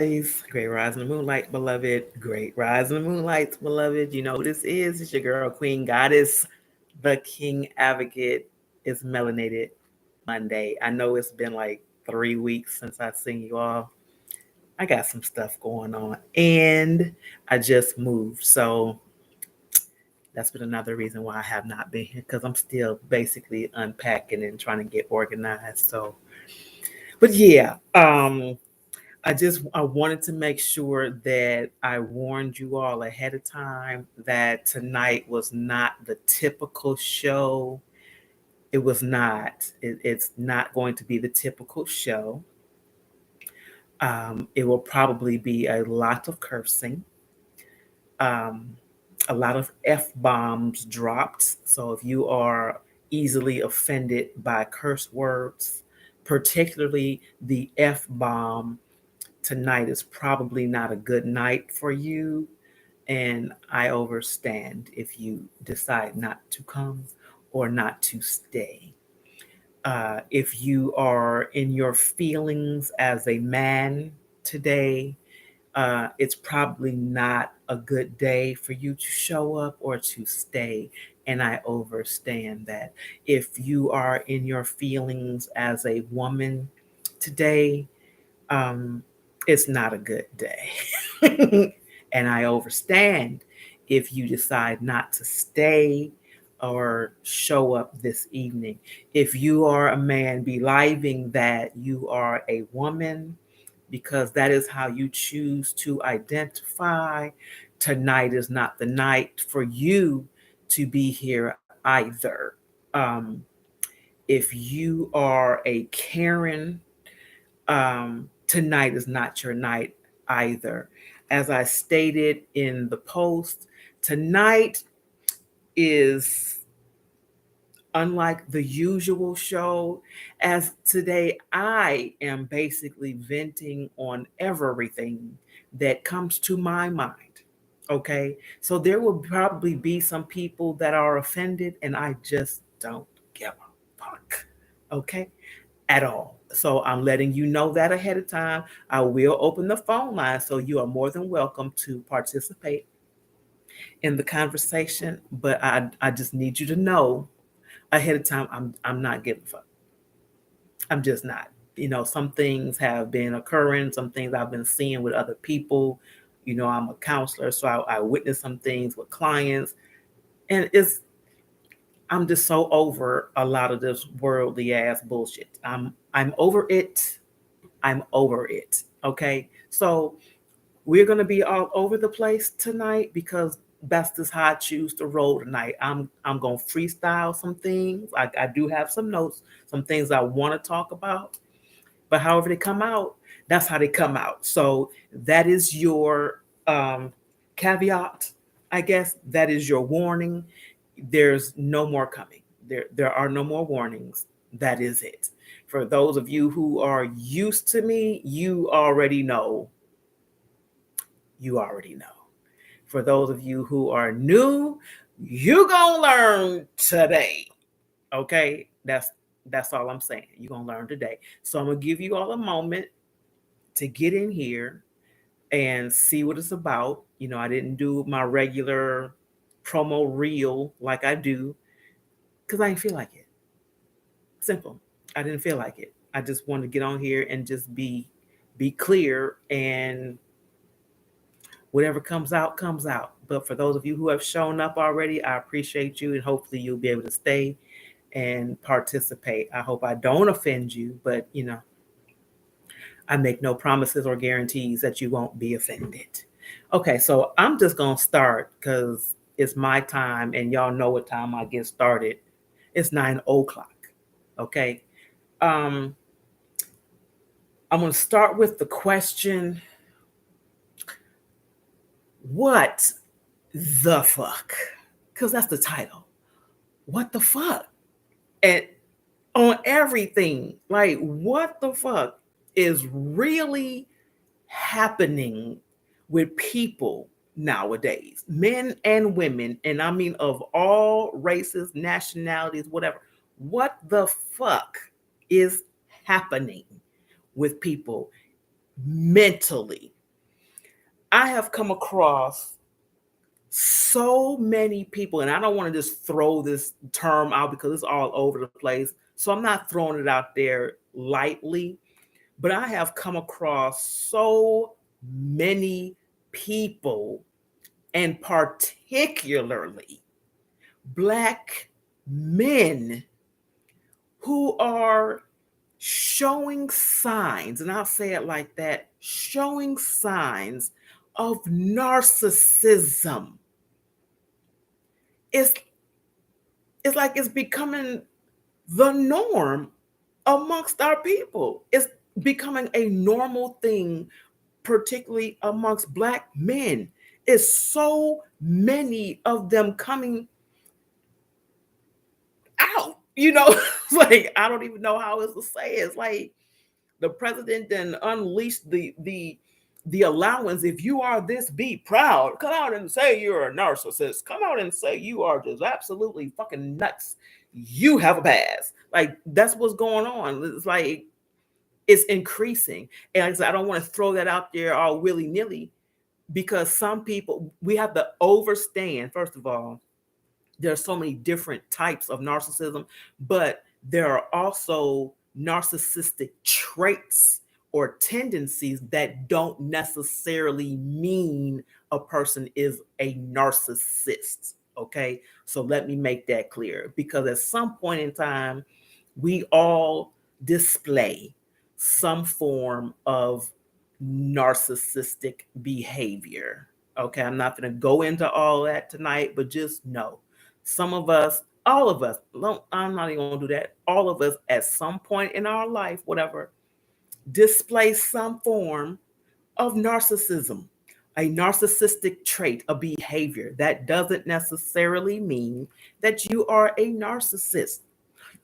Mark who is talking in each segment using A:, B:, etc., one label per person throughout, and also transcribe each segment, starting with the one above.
A: Great rise in the moonlight, beloved. Great rise in the moonlight, beloved. You know who this is. It's your girl, Queen Goddess, the King Advocate. It's Melanated Monday. I know it's been like 3 weeks since I've seen you all. I got some stuff going on, and I just moved. So that's been another reason why I have not been here because I'm still basically unpacking and trying to get organized. So, but yeah, I wanted to make sure that I warned you all ahead of time that tonight was not the typical show. It was not. It's not going to be the typical show. It will probably be a lot of cursing, um, a lot of f bombs dropped. So if you are easily offended by curse words, particularly the f bomb, tonight is probably not a good night for you. And I overstand if you decide not to come or not to stay. If you are in your feelings as a man today, it's probably not a good day for you to show up or to stay. And I overstand that. If you are in your feelings as a woman today, um, it's not a good day. And I understand if you decide not to stay or show up this evening. If you are a man, believing that you are a woman because that is how you choose to identify, tonight is not the night for you to be here either. Um, if you are a Karen, tonight is not your night either. As I stated in the post, tonight is unlike the usual show, as today I am basically venting on everything that comes to my mind. Okay, so there will probably be some people that are offended, and I just don't give a fuck. Okay, at all. So I'm letting you know that ahead of time. I will open the phone line, so you are more than welcome to participate in the conversation. But I just need you to know ahead of time I'm not giving a fuck. I'm just not. You know, some things have been occurring, some things I've been seeing with other people. You know, I'm a counselor, so I witness some things with clients, and I'm just so over a lot of this worldly ass bullshit. I'm over it. I'm over it. Okay. So we're gonna be all over the place tonight because that's just how I choose to roll tonight. I'm gonna freestyle some things. I do have some notes, some things I want to talk about, but however they come out, that's how they come out. So that is your caveat, I guess. That is your warning. There's no more coming. There are no more warnings. That is it. For those of you who are used to me, you already know. You already know. For those of you who are new, you gonna learn today. Okay, that's all I'm saying. You're gonna learn today. So I'm gonna give you all a moment to get in here and see what it's about. You know, I didn't do my regular promo reel like I do because I didn't feel like it. Simple. I didn't feel like it. I just wanted to get on here and just be clear, and whatever comes out comes out. But for those of you who have shown up already, I appreciate you, and hopefully you'll be able to stay and participate. I hope I don't offend you, but you know, I make no promises or guarantees that you won't be offended. Okay, so I'm just gonna start because it's my time, and y'all know what time I get started. It's 9 o'clock. Okay, um, I'm gonna start with the question: what the fuck? Because that's the title. What the fuck? And on everything, like what the fuck is really happening with people nowadays, men and women, and I mean of all races, nationalities, whatever. What the fuck is happening with people? mentally. I have come across so many people, and I don't want to just throw this term out because it's all over the place. So I'm not throwing it out there lightly, but I have come across so many people, and particularly Black men, who are showing signs, and I'll say it like that, showing signs of narcissism. It's it's like it's becoming the norm amongst our people. It's becoming a normal thing, particularly amongst Black men. It's so many of them coming out. Like I don't even know how else to say it. It's like the president then unleashed the allowance. If you are this, be proud. Come out and say you're a narcissist. Come out and say you are just absolutely fucking nuts. You have a pass. Like that's what's going on. It's like it's increasing. And like I said, I don't want to throw that out there all willy-nilly, because some people, we have to overstand, first of all, there are so many different types of narcissism, but there are also narcissistic traits or tendencies that don't necessarily mean a person is a narcissist. Okay. So let me make that clear, because at some point in time, we all display some form of narcissistic behavior. Okay. I'm not going to go into all that tonight, but just know some of us, all of us, I'm not even going to do that. All of us at some point in our life, whatever, display some form of narcissism, a narcissistic trait, a behavior. That doesn't necessarily mean that you are a narcissist.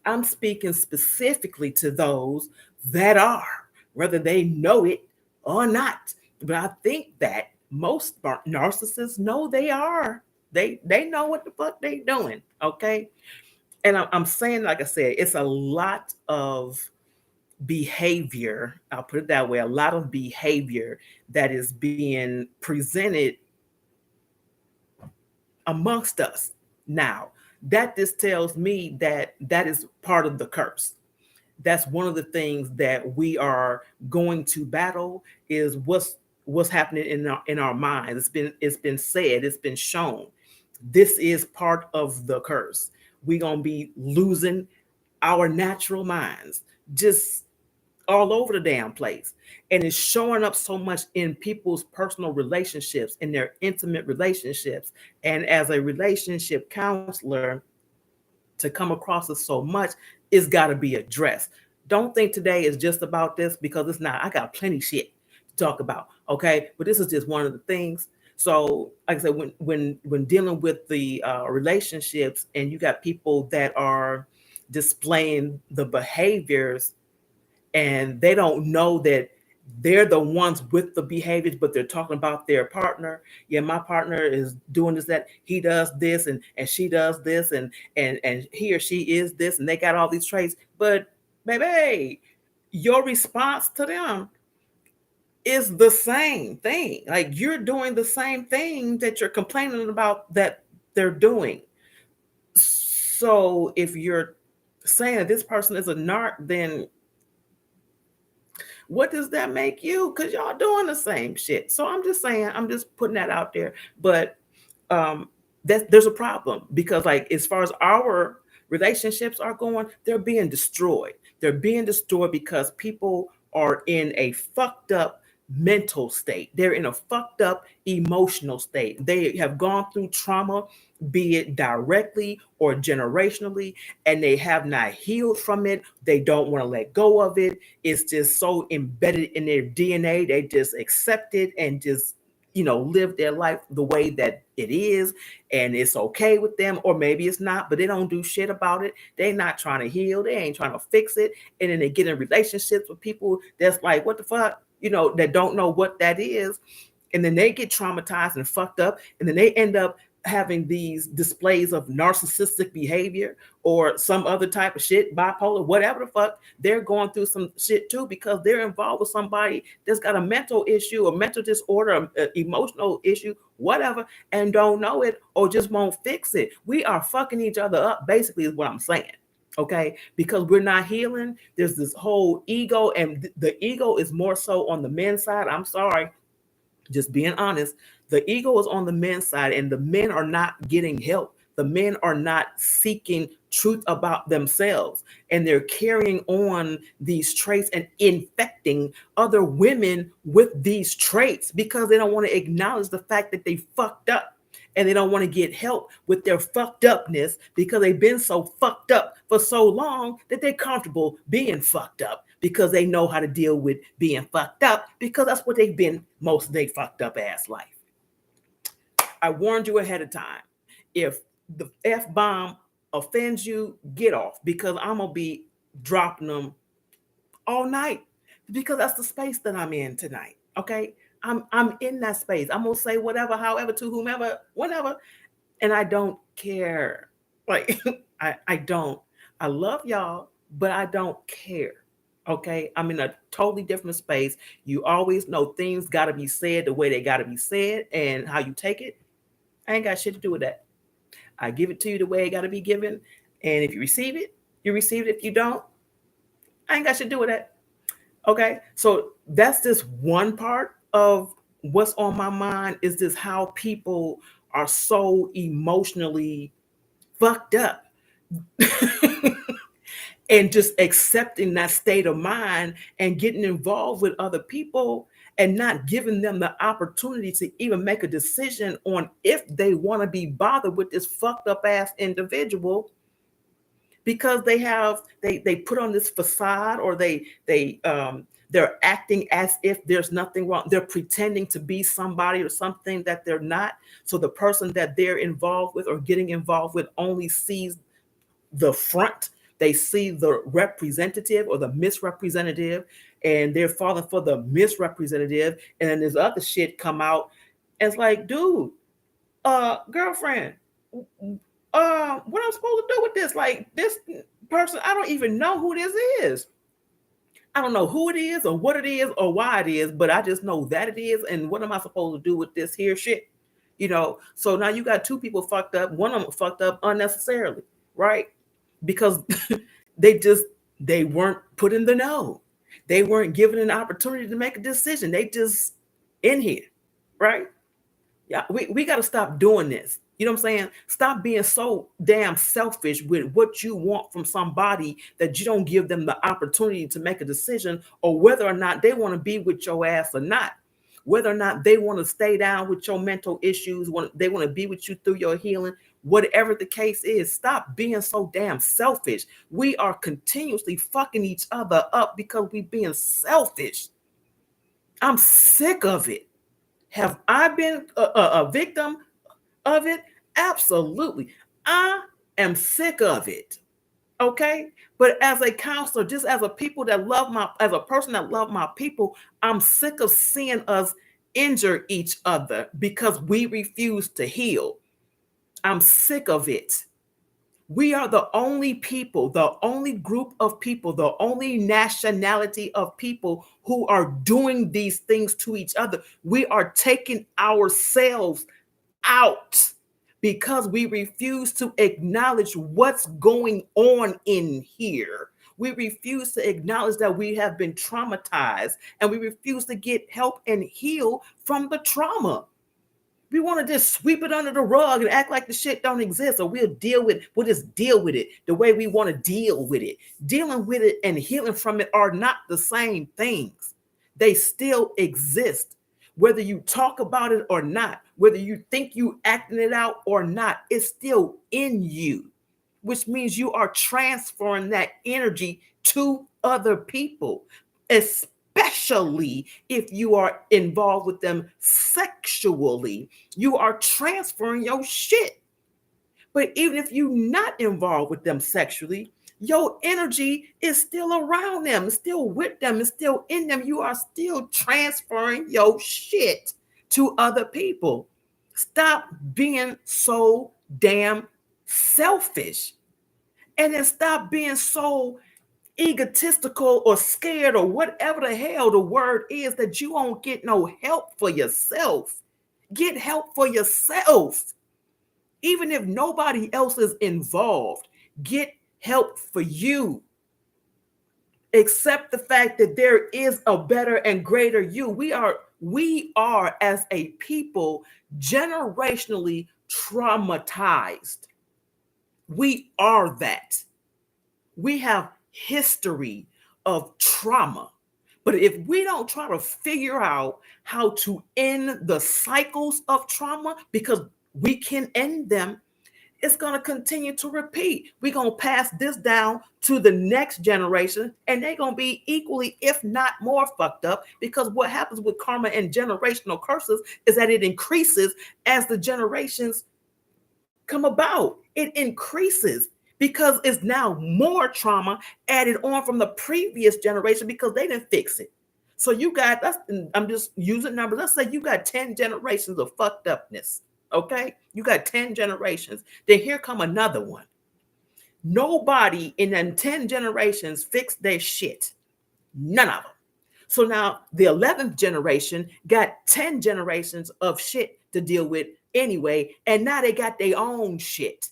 A: I'm speaking specifically to those that are, whether they know it or not. But I think that most narcissists know they are. They know what the fuck they doing. Okay. And I'm saying, like I said, it's a lot of behavior. I'll put it that way, a lot of behavior that is being presented amongst us now. That just tells me that that is part of the curse. That's one of the things that we are going to battle, is what's happening in our minds. It's been said, it's been shown. This is part of the curse. We're gonna be losing our natural minds just all over the damn place. And it's showing up so much in people's personal relationships, in their intimate relationships. And as a relationship counselor, to come across it so much, it's got to be addressed. Don't think today is just about this, because it's not. I got plenty shit to talk about. Okay, but this is just one of the things. So, like I said, when dealing with the relationships, and you got people that are displaying the behaviors, and they don't know that they're the ones with the behaviors, but they're talking about their partner. Yeah, my partner is doing this, that he does this, and she does this, and he or she is this, and they got all these traits. But baby, your response to them is the same thing. Like you're doing the same thing that you're complaining about that they're doing. So if you're saying that this person is a narc, then what does that make you? Because y'all doing the same shit. So I'm just saying, I'm just putting that out there. But um that there's a problem, because like as far as our relationships are going, they're being destroyed. They're being destroyed because people are in a fucked up mental state. They're in a fucked up emotional state. They have gone through trauma, be it directly or generationally, and they have not healed from it. They don't want to let go of it. It's just so embedded in their DNA. They just accept it and just live their life the way that it is, and it's okay with them. Or maybe it's not, but they don't do shit about it. They're not trying to heal, they ain't trying to fix it. And then they get in relationships with people that's like, what the fuck, that don't know what that is. And then they get traumatized and fucked up, and then they end up having these displays of narcissistic behavior or some other type of shit, bipolar, whatever the fuck, they're going through some shit too because they're involved with somebody that's got a mental issue, a mental disorder, an emotional issue, whatever, and don't know it or just won't fix it. We are fucking each other up, basically, is what I'm saying. Okay, because we're not healing. There's this whole ego, and the ego is more so on the men's side. I'm sorry, just being honest, the ego is on the men's side, and the men are not getting help. The men are not seeking truth about themselves, and they're carrying on these traits and infecting other women with these traits because they don't want to acknowledge the fact that they fucked up. And they don't want to get help with their fucked upness because they've been so fucked up for so long that they're comfortable being fucked up because they know how to deal with being fucked up because that's what they've been most of their fucked up ass life. I warned you ahead of time. If the F-bomb offends you, get off because I'm going to be dropping them all night because that's the space that I'm in tonight. Okay. I'm in that space. I'm gonna say whatever, however, to whomever, whatever, and I don't care. Like I don't. I love y'all, but I don't care. Okay, I'm in a totally different space. You always know things got to be said the way they got to be said, and how you take it. I ain't got shit to do with that. I give it to you the way it got to be given, and if you receive it, you receive it. If you don't, I ain't got shit to do with that. Okay, so that's just one part of what's on my mind is this how people are so emotionally fucked up and just accepting that state of mind and getting involved with other people and not giving them the opportunity to even make a decision on if they want to be bothered with this fucked up ass individual because they put on this facade or they're acting as if there's nothing wrong. They're pretending to be somebody or something that they're not. So the person that they're involved with or getting involved with only sees the front. They see the representative or the misrepresentative, and they're falling for the misrepresentative. And then there's other shit come out. And it's like, dude, girlfriend, what I'm supposed to do with this? Like this person, I don't even know who this is. I don't know who it is or what it is or why it is, but I just know that it is. And what am I supposed to do with this here shit? So now you got two people fucked up. One of them fucked up unnecessarily, right? Because they weren't put in the know. They weren't given an opportunity to make a decision. They just in here, right? Yeah, we got to stop doing this. You know what I'm saying? Stop being so damn selfish with what you want from somebody that you don't give them the opportunity to make a decision or whether or not they want to be with your ass or not. Whether or not they want to stay down with your mental issues, they want to be with you through your healing, whatever the case is, stop being so damn selfish. We are continuously fucking each other up because we being selfish. I'm sick of it. Have I been a victim of it? Absolutely. I am sick of it. Okay. But as a counselor, just as a as a person that love my people, I'm sick of seeing us injure each other because we refuse to heal. I'm sick of it. We are the only people, the only group of people, the only nationality of people who are doing these things to each other. We are taking ourselves out because we refuse to acknowledge what's going on in here. We refuse to acknowledge that we have been traumatized and we refuse to get help and heal from the trauma. We want to just sweep it under the rug and act like the shit don't exist, or we'll just deal with it the way we want to deal with it. Dealing with it and healing from it are not the same things. They still exist. Whether you talk about it or not, whether you think you acting it out or not, it's still in you, which means you are transferring that energy to other people, especially if you are involved with them sexually. You are transferring your shit. But even if you're not involved with them sexually, your energy is still around them, it's still with them, it's still in them. You are still transferring your shit to other people. Stop being so damn selfish. And then stop being so egotistical or scared or whatever the hell the word is that you won't get no help for yourself. Get help for yourself. Even if nobody else is involved, get help for you. Accept the fact that there is a better and greater you. We are as a people generationally traumatized. We are that. We have history of trauma. But if we don't try to figure out how to end the cycles of trauma, because we can end them, it's going to continue to repeat. We're going to pass this down to the next generation, and they're going to be equally, if not more, fucked up. Because what happens with karma and generational curses is that it increases as the generations come about. It increases because it's now more trauma added on from the previous generation because they didn't fix it. So you got, I'm just using numbers. Let's say you got 10 generations of fucked upness. Okay, you got 10 generations. Then here come another one. Nobody in them 10 generations fixed their shit. None of them. So now the 11th generation got 10 generations of shit to deal with anyway. And now they got their own shit.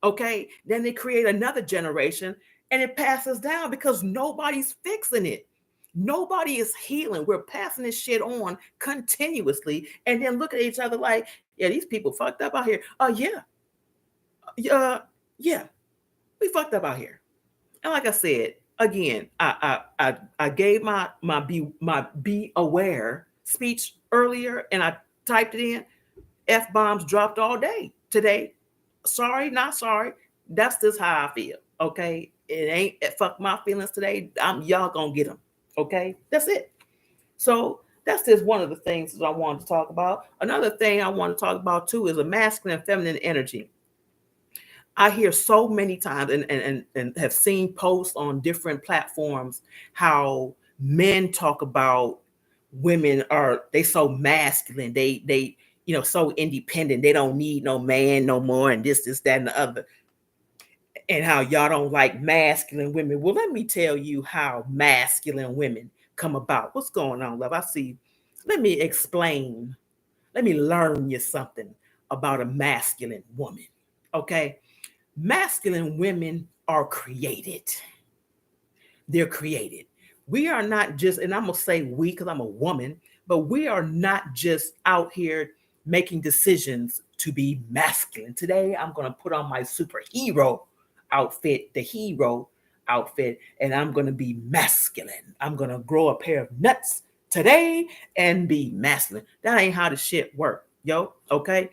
A: Okay. Then they create another generation and it passes down because nobody's fixing it. Nobody is healing. We're passing this shit on continuously and then look at each other like, yeah, these people fucked up out here. Yeah, we fucked up out here. And like I said, again, I gave my be aware speech earlier and I typed it in. F bombs dropped all day today. Sorry, not sorry. That's just how I feel. Okay. It ain't fuck my feelings today. Y'all gonna get them. Okay. That's it. So that's just one of the things that I wanted to talk about. Another thing I want to talk about too is a masculine and feminine energy. I hear so many times and have seen posts on different platforms how men talk about women are they so masculine, they so independent, they don't need no man no more, and this, that, and the other, and how y'all don't like masculine women. Well, let me tell you how masculine women come about. What's going on, love? I see. Let me explain. Let me learn you something about a masculine woman. Okay. Masculine women are created. They're created. We are not just, and I'm going to say we because I'm a woman, but we are not just out here making decisions to be masculine. Today, I'm going to put on my superhero outfit, the hero outfit, and I'm going to be masculine. I'm going to grow a pair of nuts today and be masculine. That ain't how the shit work, yo. Okay.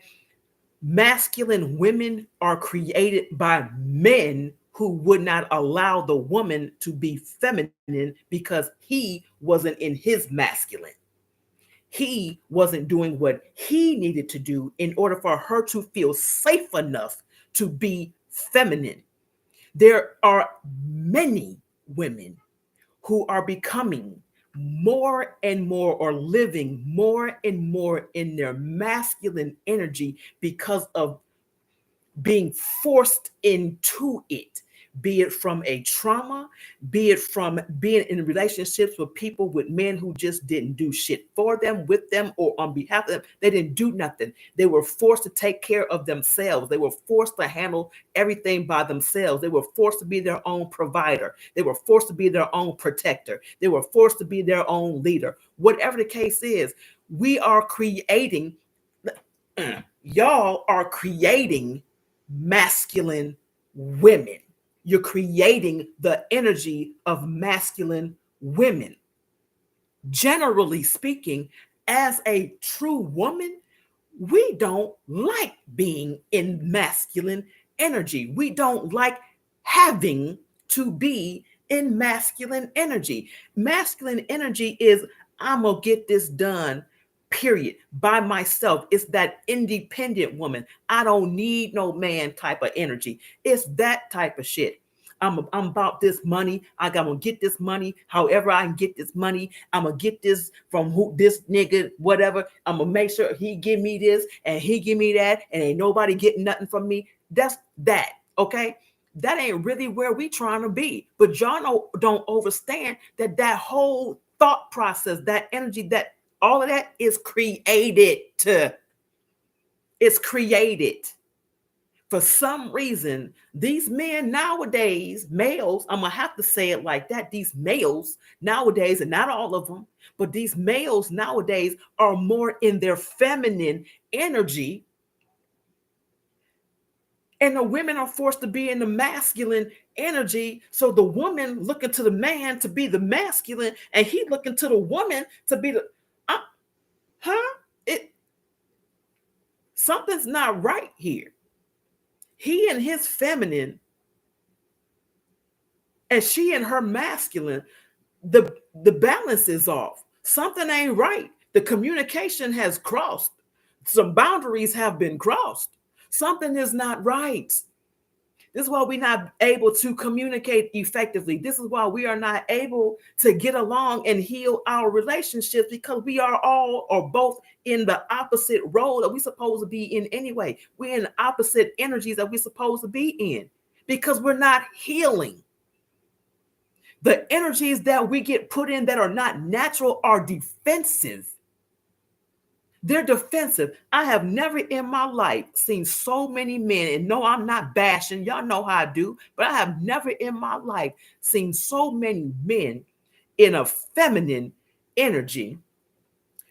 A: Masculine women are created by men who would not allow the woman to be feminine because he wasn't in his masculine. He wasn't doing what he needed to do in order for her to feel safe enough to be feminine. There are many women who are becoming more and more or living more and more in their masculine energy because of being forced into it, be it from a trauma, be it from being in relationships with people, with men who just didn't do shit for them, with them, or on behalf of them. They didn't do nothing. They were forced to take care of themselves. They were forced to handle everything by themselves. They were forced to be their own provider. They were forced to be their own protector. They were forced to be their own leader. Whatever the case is, we are creating, y'all are creating masculine women. You're creating the energy of masculine women. Generally speaking, as a true woman, we don't like being in masculine energy. We don't like having to be in masculine energy. Masculine energy is, I'm going to get this done, period, by myself. It's that independent woman. I don't need no man type of energy. It's that type of shit. I'm about this money. Gonna get this money. However, I can get this money. I'm gonna get this from who this nigga, whatever. I'm gonna make sure he give me this and he give me that, and ain't nobody getting nothing from me. That's that. Okay. That ain't really where we trying to be. But y'all don't understand that whole thought process, that energy, that all of that is created. It's created. For some reason, these men nowadays, males, I'm going to have to say it like that, these males nowadays, and not all of them, but these males nowadays are more in their feminine energy. And the women are forced to be in the masculine energy. So the woman looking to the man to be the masculine, and he looking to the woman to be the, huh? Something's not right here. He and his feminine, and she and her masculine, the balance is off. Something ain't right. The communication has crossed. Some boundaries have been crossed. Something is not right. This is why we're not able to communicate effectively. This is why we are not able to get along and heal our relationships, because we are all or both in the opposite role that we're supposed to be in anyway. We're in opposite energies that we're supposed to be in, because we're not healing. The energies that we get put in that are not natural are defensive. They're defensive. I have never in my life seen so many men, and no, I'm not bashing. Y'all know how I do, but I have never in my life seen so many men in a feminine energy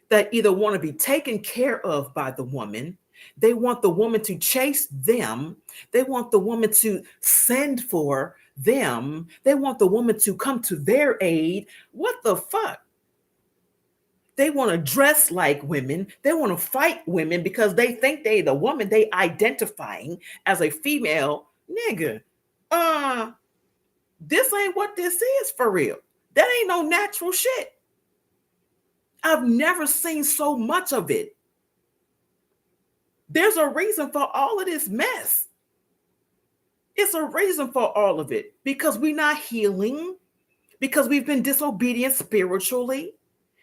A: that either want to be taken care of by the woman. They want the woman to chase them. They want the woman to send for them. They want the woman to come to their aid. What the fuck? They want to dress like women. They want to fight women because they think they the woman they identifying as a female. Nigga, this ain't what this is for real. That ain't no natural shit. I've never seen so much of it. There's a reason for all of this mess. It's a reason for all of it, because we're not healing, because we've been disobedient spiritually,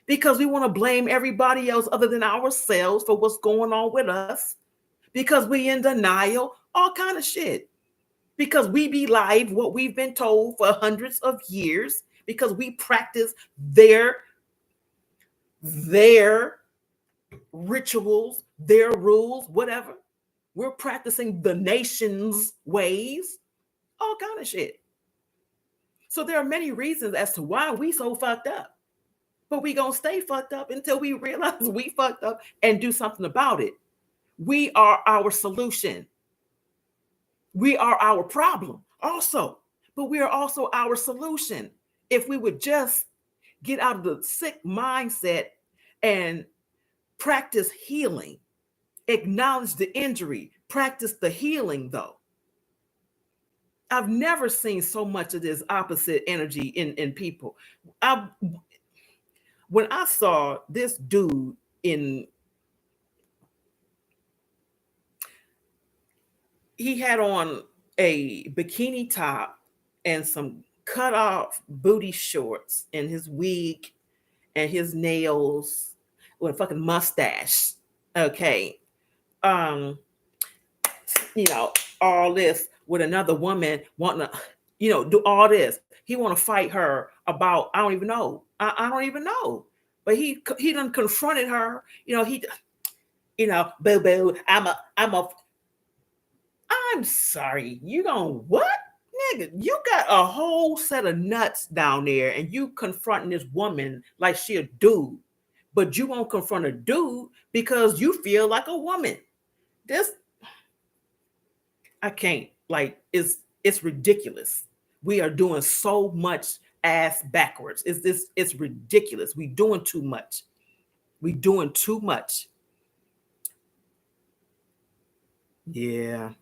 A: because we want to blame everybody else other than ourselves for what's going on with us, because we in denial, all kind of shit, because we believe what we've been told for hundreds of years, because we practice their rituals, their rules, whatever. We're practicing the nation's ways, all kind of shit. So there are many reasons as to why we so fucked up. But we gonna stay fucked up until we realize we fucked up and do something about it. We are our solution. We are our problem also, but we are also our solution. If we would just get out of the sick mindset and practice healing, acknowledge the injury, practice the healing though. I've never seen so much of this opposite energy in people. When I saw this dude he had on a bikini top and some cut off booty shorts and his wig and his nails with a fucking mustache. Okay. All this with another woman wanting to, do all this. He want to fight her about, I don't even know. I don't even know. But he done confronted her. Boo boo. I'm sorry. You gonna what? Nigga, you got a whole set of nuts down there and you confronting this woman like she a dude. But you won't confront a dude because you feel like a woman. I can't. Like, it's ridiculous. We are doing so much ass backwards. It's ridiculous. We doing too much. We doing too much. Yeah.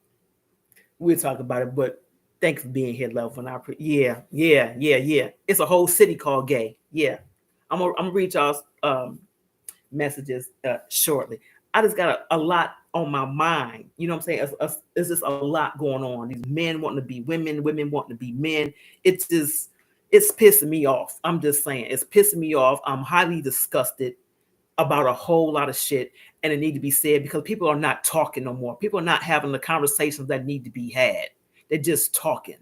A: We'll talk about it, but thanks for being here, love. Yeah. It's a whole city called gay. Yeah. I'm gonna read y'all's messages shortly. I just got a lot on my mind. You know what I'm saying? It's just a lot going on. These men wanting to be women, women wanting to be men. It's pissing me off. I'm just saying, it's pissing me off. I'm highly disgusted about a whole lot of shit, and it need to be said because people are not talking no more. People are not having the conversations that need to be had. They're just talking.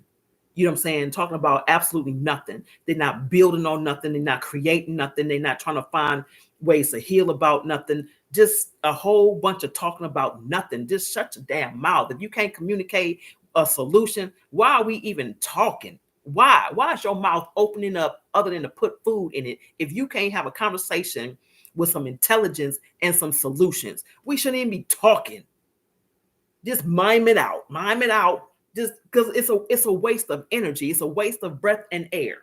A: You know what I'm saying? Talking about absolutely nothing. They're not building on nothing. They're not creating nothing. They're not trying to find ways to heal about nothing. Just a whole bunch of talking about nothing. Just shut your damn mouth. If you can't communicate a solution, why are we even talking? Why? Why is your mouth opening up other than to put food in it? If you can't have a conversation with some intelligence and some solutions, we shouldn't even be talking. Just mime it out. Mime it out. Just because it's a waste of energy. It's a waste of breath and air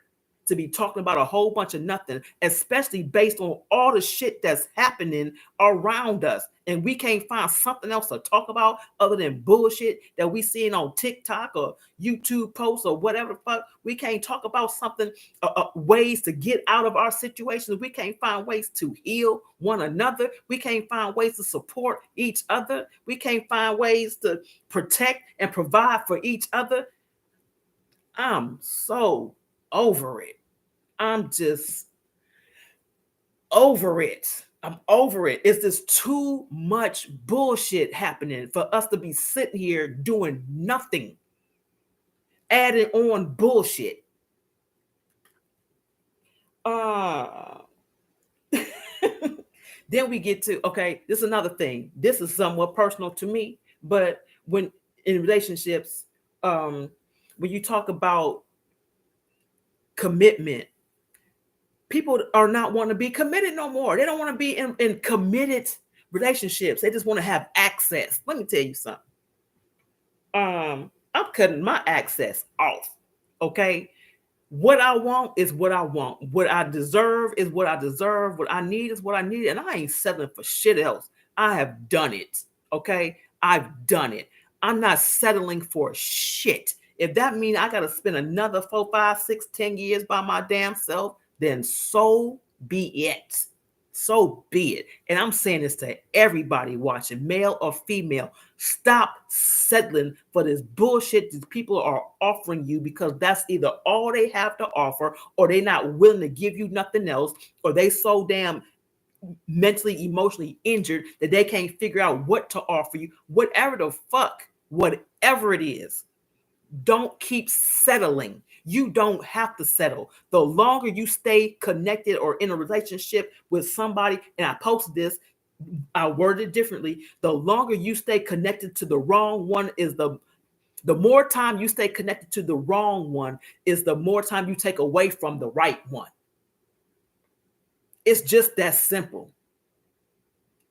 A: to be talking about a whole bunch of nothing, especially based on all the shit that's happening around us. And we can't find something else to talk about other than bullshit that we seeing on TikTok or YouTube posts or whatever the fuck. We can't talk about something, ways to get out of our situations. We can't find ways to heal one another. We can't find ways to support each other. We can't find ways to protect and provide for each other. I'm so over it. I'm just over it. I'm over it. It's just too much bullshit happening for us to be sitting here doing nothing, adding on bullshit. Then we get to, okay, this is another thing. This is somewhat personal to me, but when in relationships, when you talk about commitment, people are not wanting to be committed no more. They don't want to be in committed relationships. They just want to have access. Let me tell you something. I'm cutting my access off. Okay. What I want is what I want. What I deserve is what I deserve. What I need is what I need. And I ain't settling for shit else. I have done it. Okay. I've done it. I'm not settling for shit. If that means I got to spend another 4, 5, 6, 10 years by my damn self, then so be it. So be it. And I'm saying this to everybody watching, male or female. Stop settling for this bullshit that people are offering you, because that's either all they have to offer, or they're not willing to give you nothing else, or they so damn mentally, emotionally injured that they can't figure out what to offer you. Whatever the fuck, whatever it is, don't keep settling. You don't have to settle. The longer you stay connected or in a relationship with somebody, and I posted this, I worded it differently. The longer you stay connected to the wrong one is the more time you stay connected to the wrong one is the more time you take away from the right one. It's just that simple.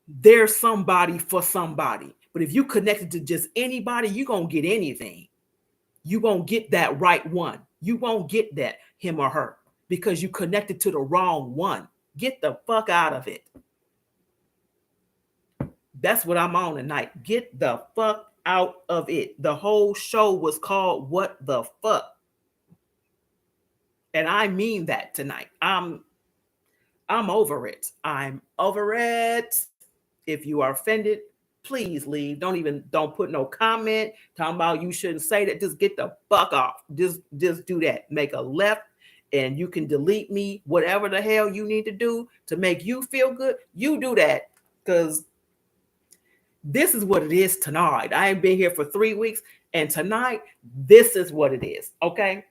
A: There's somebody for somebody. But if you connected to just anybody, you're going to get anything. You won't get that right one. You won't get that, him or her, because you connected to the wrong one. Get the fuck out of it. That's what I'm on tonight. Get the fuck out of it. The whole show was called What the Fuck. And I mean that tonight. I'm over it. I'm over it. If you are offended, please leave. Don't put no comment talking about you shouldn't say that. Just get the fuck off. Just do that. Make a left, and you can delete me. Whatever the hell you need to do to make you feel good, you do that. Because this is what it is tonight. I ain't been here for 3 weeks, and tonight, this is what it is. Okay.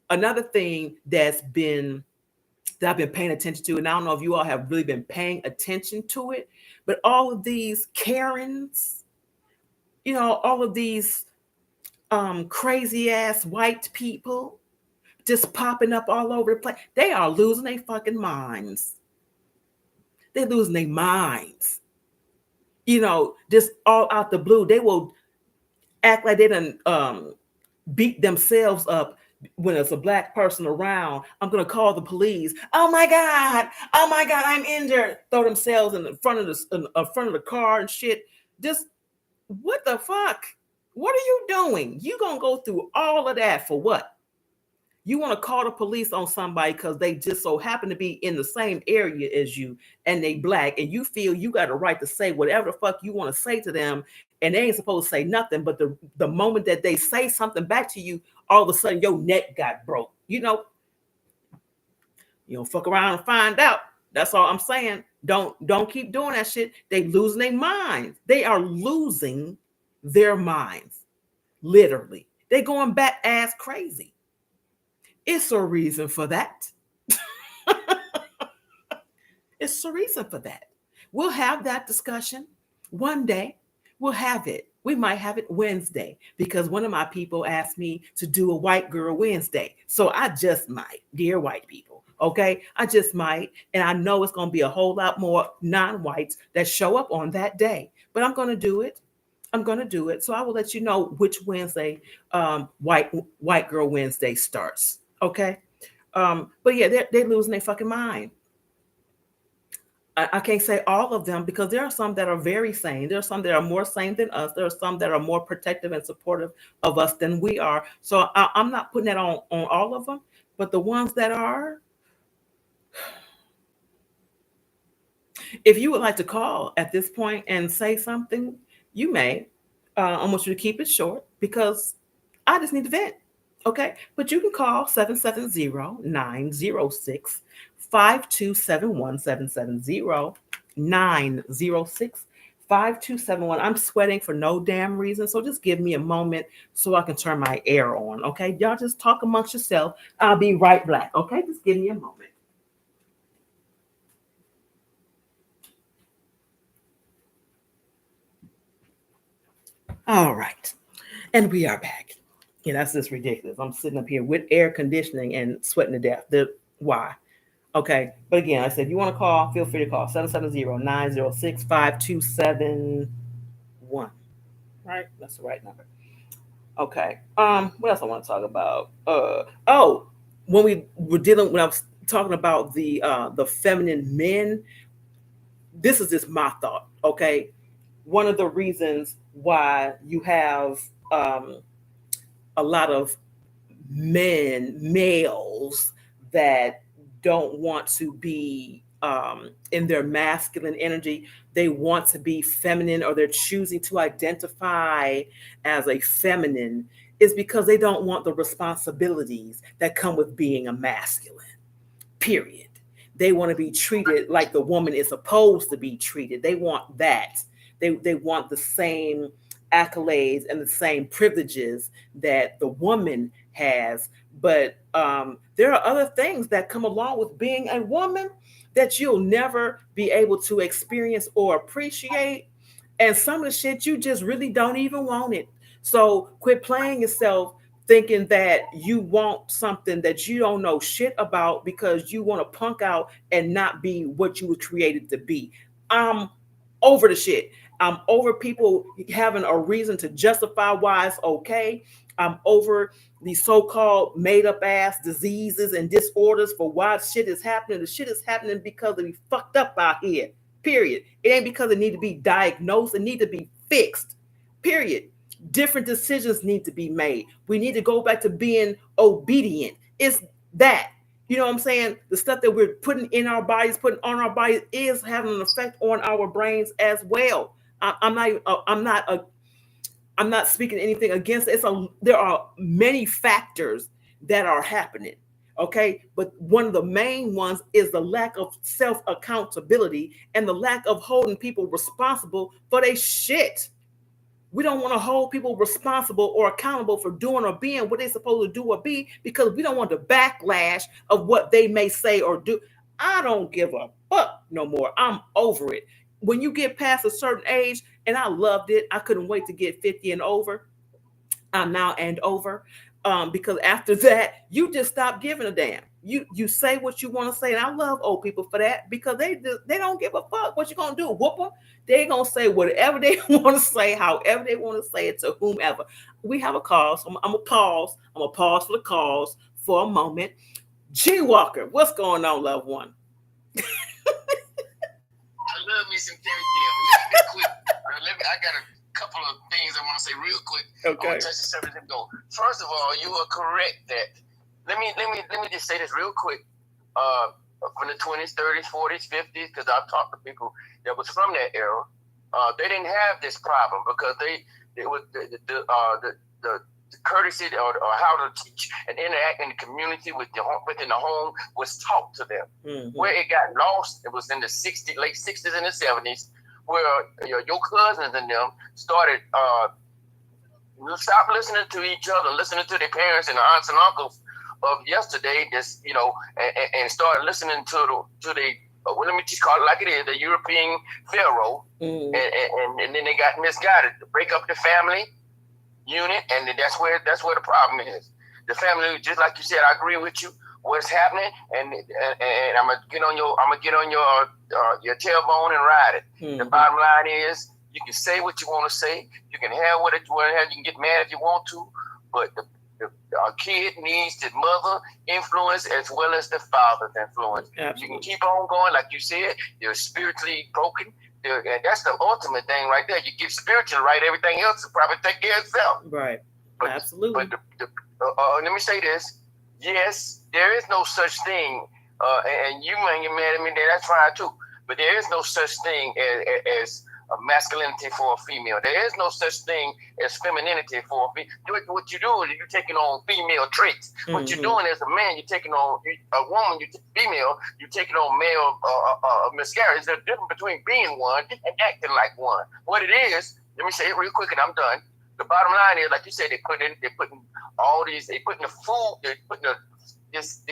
A: Another thing that I've been paying attention to, and I don't know if you all have really been paying attention to it, but all of these Karens, all of these crazy ass white people just popping up all over the place. They are losing their fucking minds. They're losing their minds. Just all out the blue. They will act like they done beat themselves up when there's a black person around. I'm gonna call the police. Oh my god, I'm injured. Throw themselves in front of the car and shit. Just what the fuck? What are you doing? You gonna go through all of that for what? You want to call the police on somebody because they just so happen to be in the same area as you and they black, and you feel you got a right to say whatever the fuck you want to say to them, and they ain't supposed to say nothing. But the moment that they say something back to you, all of a sudden your neck got broke. You don't fuck around and find out. That's all I'm saying. Don't keep doing that shit. They losing their minds. They are losing their minds. Literally. They going bat ass crazy. It's a reason for that. It's a reason for that. We'll have that discussion one day. We'll have it. We might have it Wednesday because one of my people asked me to do a white girl Wednesday. So I just might, dear white people. Okay. I just might. And I know it's going to be a whole lot more non-whites that show up on that day, but I'm going to do it. I'm going to do it. So I will let you know which Wednesday white girl Wednesday starts. Okay. But yeah, they're losing their fucking mind. I can't say all of them because there are some that are very sane. There are some that are more sane than us. There are some that are more protective and supportive of us than we are. So I'm not putting that on all of them, but the ones that are, if you would like to call at this point and say something, you may. I want you to keep it short because I just need to vent. Okay. But you can call 770-906-5271, 770-906-5271. I'm sweating for no damn reason. So just give me a moment so I can turn my air on. Okay. Y'all just talk amongst yourself. I'll be right back. Okay. Just give me a moment. All right. And we are back. Yeah, that's just ridiculous. I'm sitting up here with air conditioning and sweating to death. Why? Okay. But again, I said, if you want to call, feel free to call 770-906-5271. Right? That's the right number. Okay. What else I want to talk about? When we were dealing when I was talking about the feminine men, this is just my thought. Okay. One of the reasons why you have a lot of males that don't want to be in their masculine energy. They want to be feminine, or they're choosing to identify as a feminine, is because they don't want the responsibilities that come with being a masculine. Period. They want to be treated like the woman is supposed to be treated. They want that. They want the same accolades and the same privileges that the woman has. But there are other things that come along with being a woman that you'll never be able to experience or appreciate. And some of the shit you just really don't even want it. So quit playing yourself thinking that you want something that you don't know shit about because you want to punk out and not be what you were created to be. I'm over the shit. I'm over people having a reason to justify why it's okay. I'm over these so-called made-up ass diseases and disorders for why shit is happening. The shit is happening because we fucked up out here. Period. It ain't because it need to be diagnosed. It need to be fixed. Period. Different decisions need to be made. We need to go back to being obedient. It's that. You know what I'm saying? The stuff that we're putting in our bodies, putting on our bodies, is having an effect on our brains as well. I'm not speaking anything against it. There are many factors that are happening. Okay. But one of the main ones is the lack of self accountability and the lack of holding people responsible for their shit. We don't want to hold people responsible or accountable for doing or being what they're supposed to do or be because we don't want the backlash of what they may say or do. I don't give a fuck no more. I'm over it. When you get past a certain age, and I loved it, I couldn't wait to get 50 and over. I'm now and over. Because after that, you just stop giving a damn. You say what you want to say, and I love old people for that because they don't give a fuck. What you gonna do? Whoop them? They gonna say whatever they want to say, however they want to say it to whomever. We have a call, so I'm gonna pause. I'm gonna pause for the calls for a moment. G Walker, what's going on, loved one?
B: I love me some Terry Gill. Quick. I got a couple of things I want to say real quick.
A: Okay.
B: I want to touch the surface and go. First of all, you are correct that let me just say this real quick. From the 20s, 30s, 40s, 50s, because I've talked to people that was from that era. They didn't have this problem because they was the courtesy or how to teach and interact in the community within the home was taught to them.
A: Mm-hmm.
B: Where it got lost, it was in the late 60s and the 70s, where your cousins and them started stop listening to each other, listening to their parents and the aunts and uncles of yesterday, and start listening to the well, let me just call it like it is, the European Pharaoh,
A: Mm-hmm.
B: and then they got misguided to break up the family unit, and that's where the problem is. The family, just like you said, I agree with you. What's happening, and I'm gonna get on your tailbone and ride it.
A: Mm-hmm.
B: The bottom line is, you can say what you want to say. You can have what you want to have. You can get mad if you want to, but the kid needs the mother influence as well as the father's influence.
A: Absolutely.
B: You can keep on going, like you said. You're spiritually broken. And that's the ultimate thing right there. You get spiritual right, everything else will probably take care of itself.
A: Right.
B: But,
A: Absolutely.
B: But let me say this. Yes, there is no such thing, and you might get mad at me, that's fine too. But there is no such thing as a masculinity for a female. There is no such thing as femininity for a female. What you're doing is you're taking on female traits. Mm-hmm. What you're doing as a man, you're taking on a woman, female, you're taking on male miscarriage. There's a difference between being one and acting like one. What it is, let me say it real quick and I'm done. The bottom line is, like you said, they're putting all these, they putting the food, they're putting these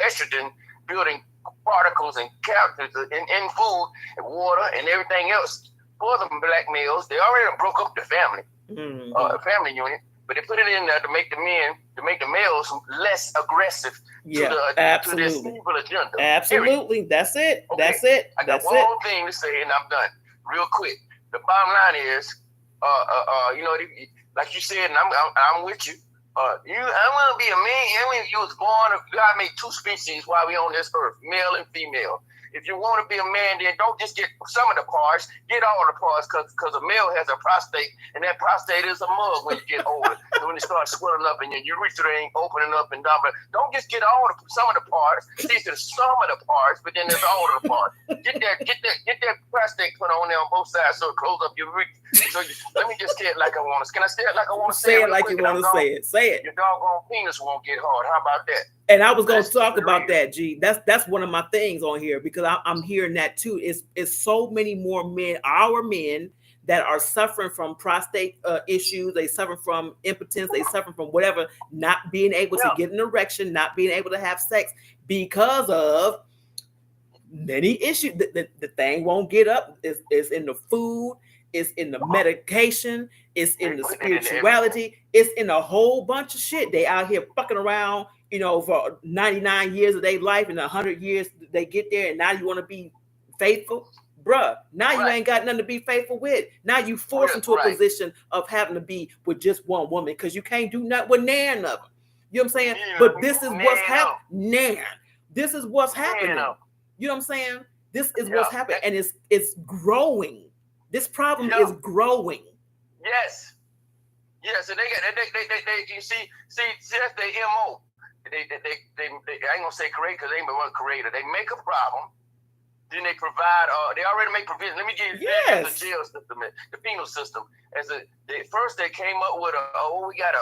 B: estrogen building particles and characters in food and water and everything else for the black males. They already broke up the family, family unit, but they put it in there to make the males less aggressive to this evil agenda.
A: Absolutely. Period. That's it.
B: Okay.
A: That's it.
B: I got one more thing to say and I'm done. Real quick. The bottom line is, like you said, and I'm with you. I want to be a man. I mean, you was born. God made two species while we on this earth, male and female. If you want to be a man, then don't just get some of the parts. Get all the parts, because a male has a prostate, and that prostate is a mug when you get older. And when it starts swelling up, and your urethra ain't opening up and down. But don't just get some of the parts. These are some of the parts, but then there's all of the parts. Get that prostate put on there on both sides so it closes up your urethra. So let me just say it like I want to. Can I say it like I want to say it?
A: Say it like you want to say it. Say it.
B: Your doggone penis won't get hard. How about that?
A: And I was going to talk about that, G. That's one of my things on here, because I'm hearing that too. It's so many more men, our men, that are suffering from prostate issues. They suffer from impotence. They suffer from whatever, not being able to get an erection, not being able to have sex because of many issues. The thing won't get up. It's in the food. It's in the medication. It's in the spirituality. It's in a whole bunch of shit. They out here fucking around, for 99 years of their life, and 100 years they get there, and now you want to be faithful, bruh. Now you ain't got nothing to be faithful with. Now you forced into a position of having to be with just one woman, because you can't do nothing with none of them. You know what I'm saying? But this is what's happening. This is what's happening. You know what I'm saying? This is what's happening, and it's growing. This problem is growing.
B: Yes, and they you see that's their MO. They I ain't gonna say create, because they ain't one creator. They make a problem, then they provide. They already make provision. Let me give you the jail system, the penal system. First they came up with we got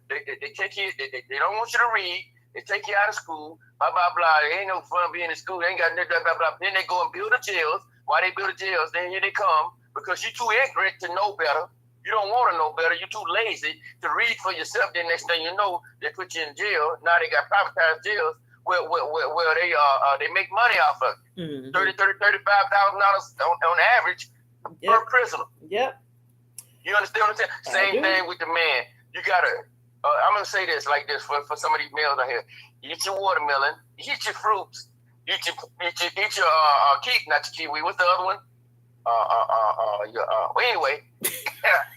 B: they take you. They don't want you to read. They take you out of school. Blah blah blah. It ain't no fun being in school. They ain't got blah blah blah. Then they go and build the jails. Why they build the jails? Then here they come, because you're too ignorant to know better. You don't want to know better. You're too lazy to read for yourself. Then next thing you know, they put you in jail. Now they got privatized jails where they make money off of it. $30,000, $35,000 on average per prisoner.
A: Yep.
B: You understand what I'm saying? Same thing with the man. You gotta. I'm gonna say this like this for some of these males out here. Eat your watermelon. Eat your fruits. Eat your kiwi, not your kiwi. What's the other one? Well, anyway,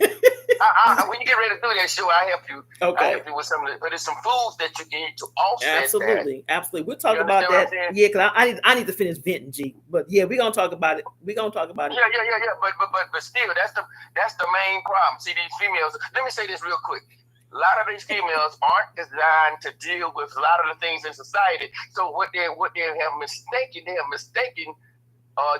B: when you get ready to do that show, I help you.
A: Okay.
B: I help you with but there's some foods that you can eat to offset
A: Absolutely.
B: that.
A: Absolutely. We'll talk about that. Yeah, because I need to finish venting, G. But yeah, we're gonna talk about it. Yeah. But
B: still, that's the main problem. See, these females. Let me say this real quick. A lot of these females aren't designed to deal with a lot of the things in society. So they have mistaken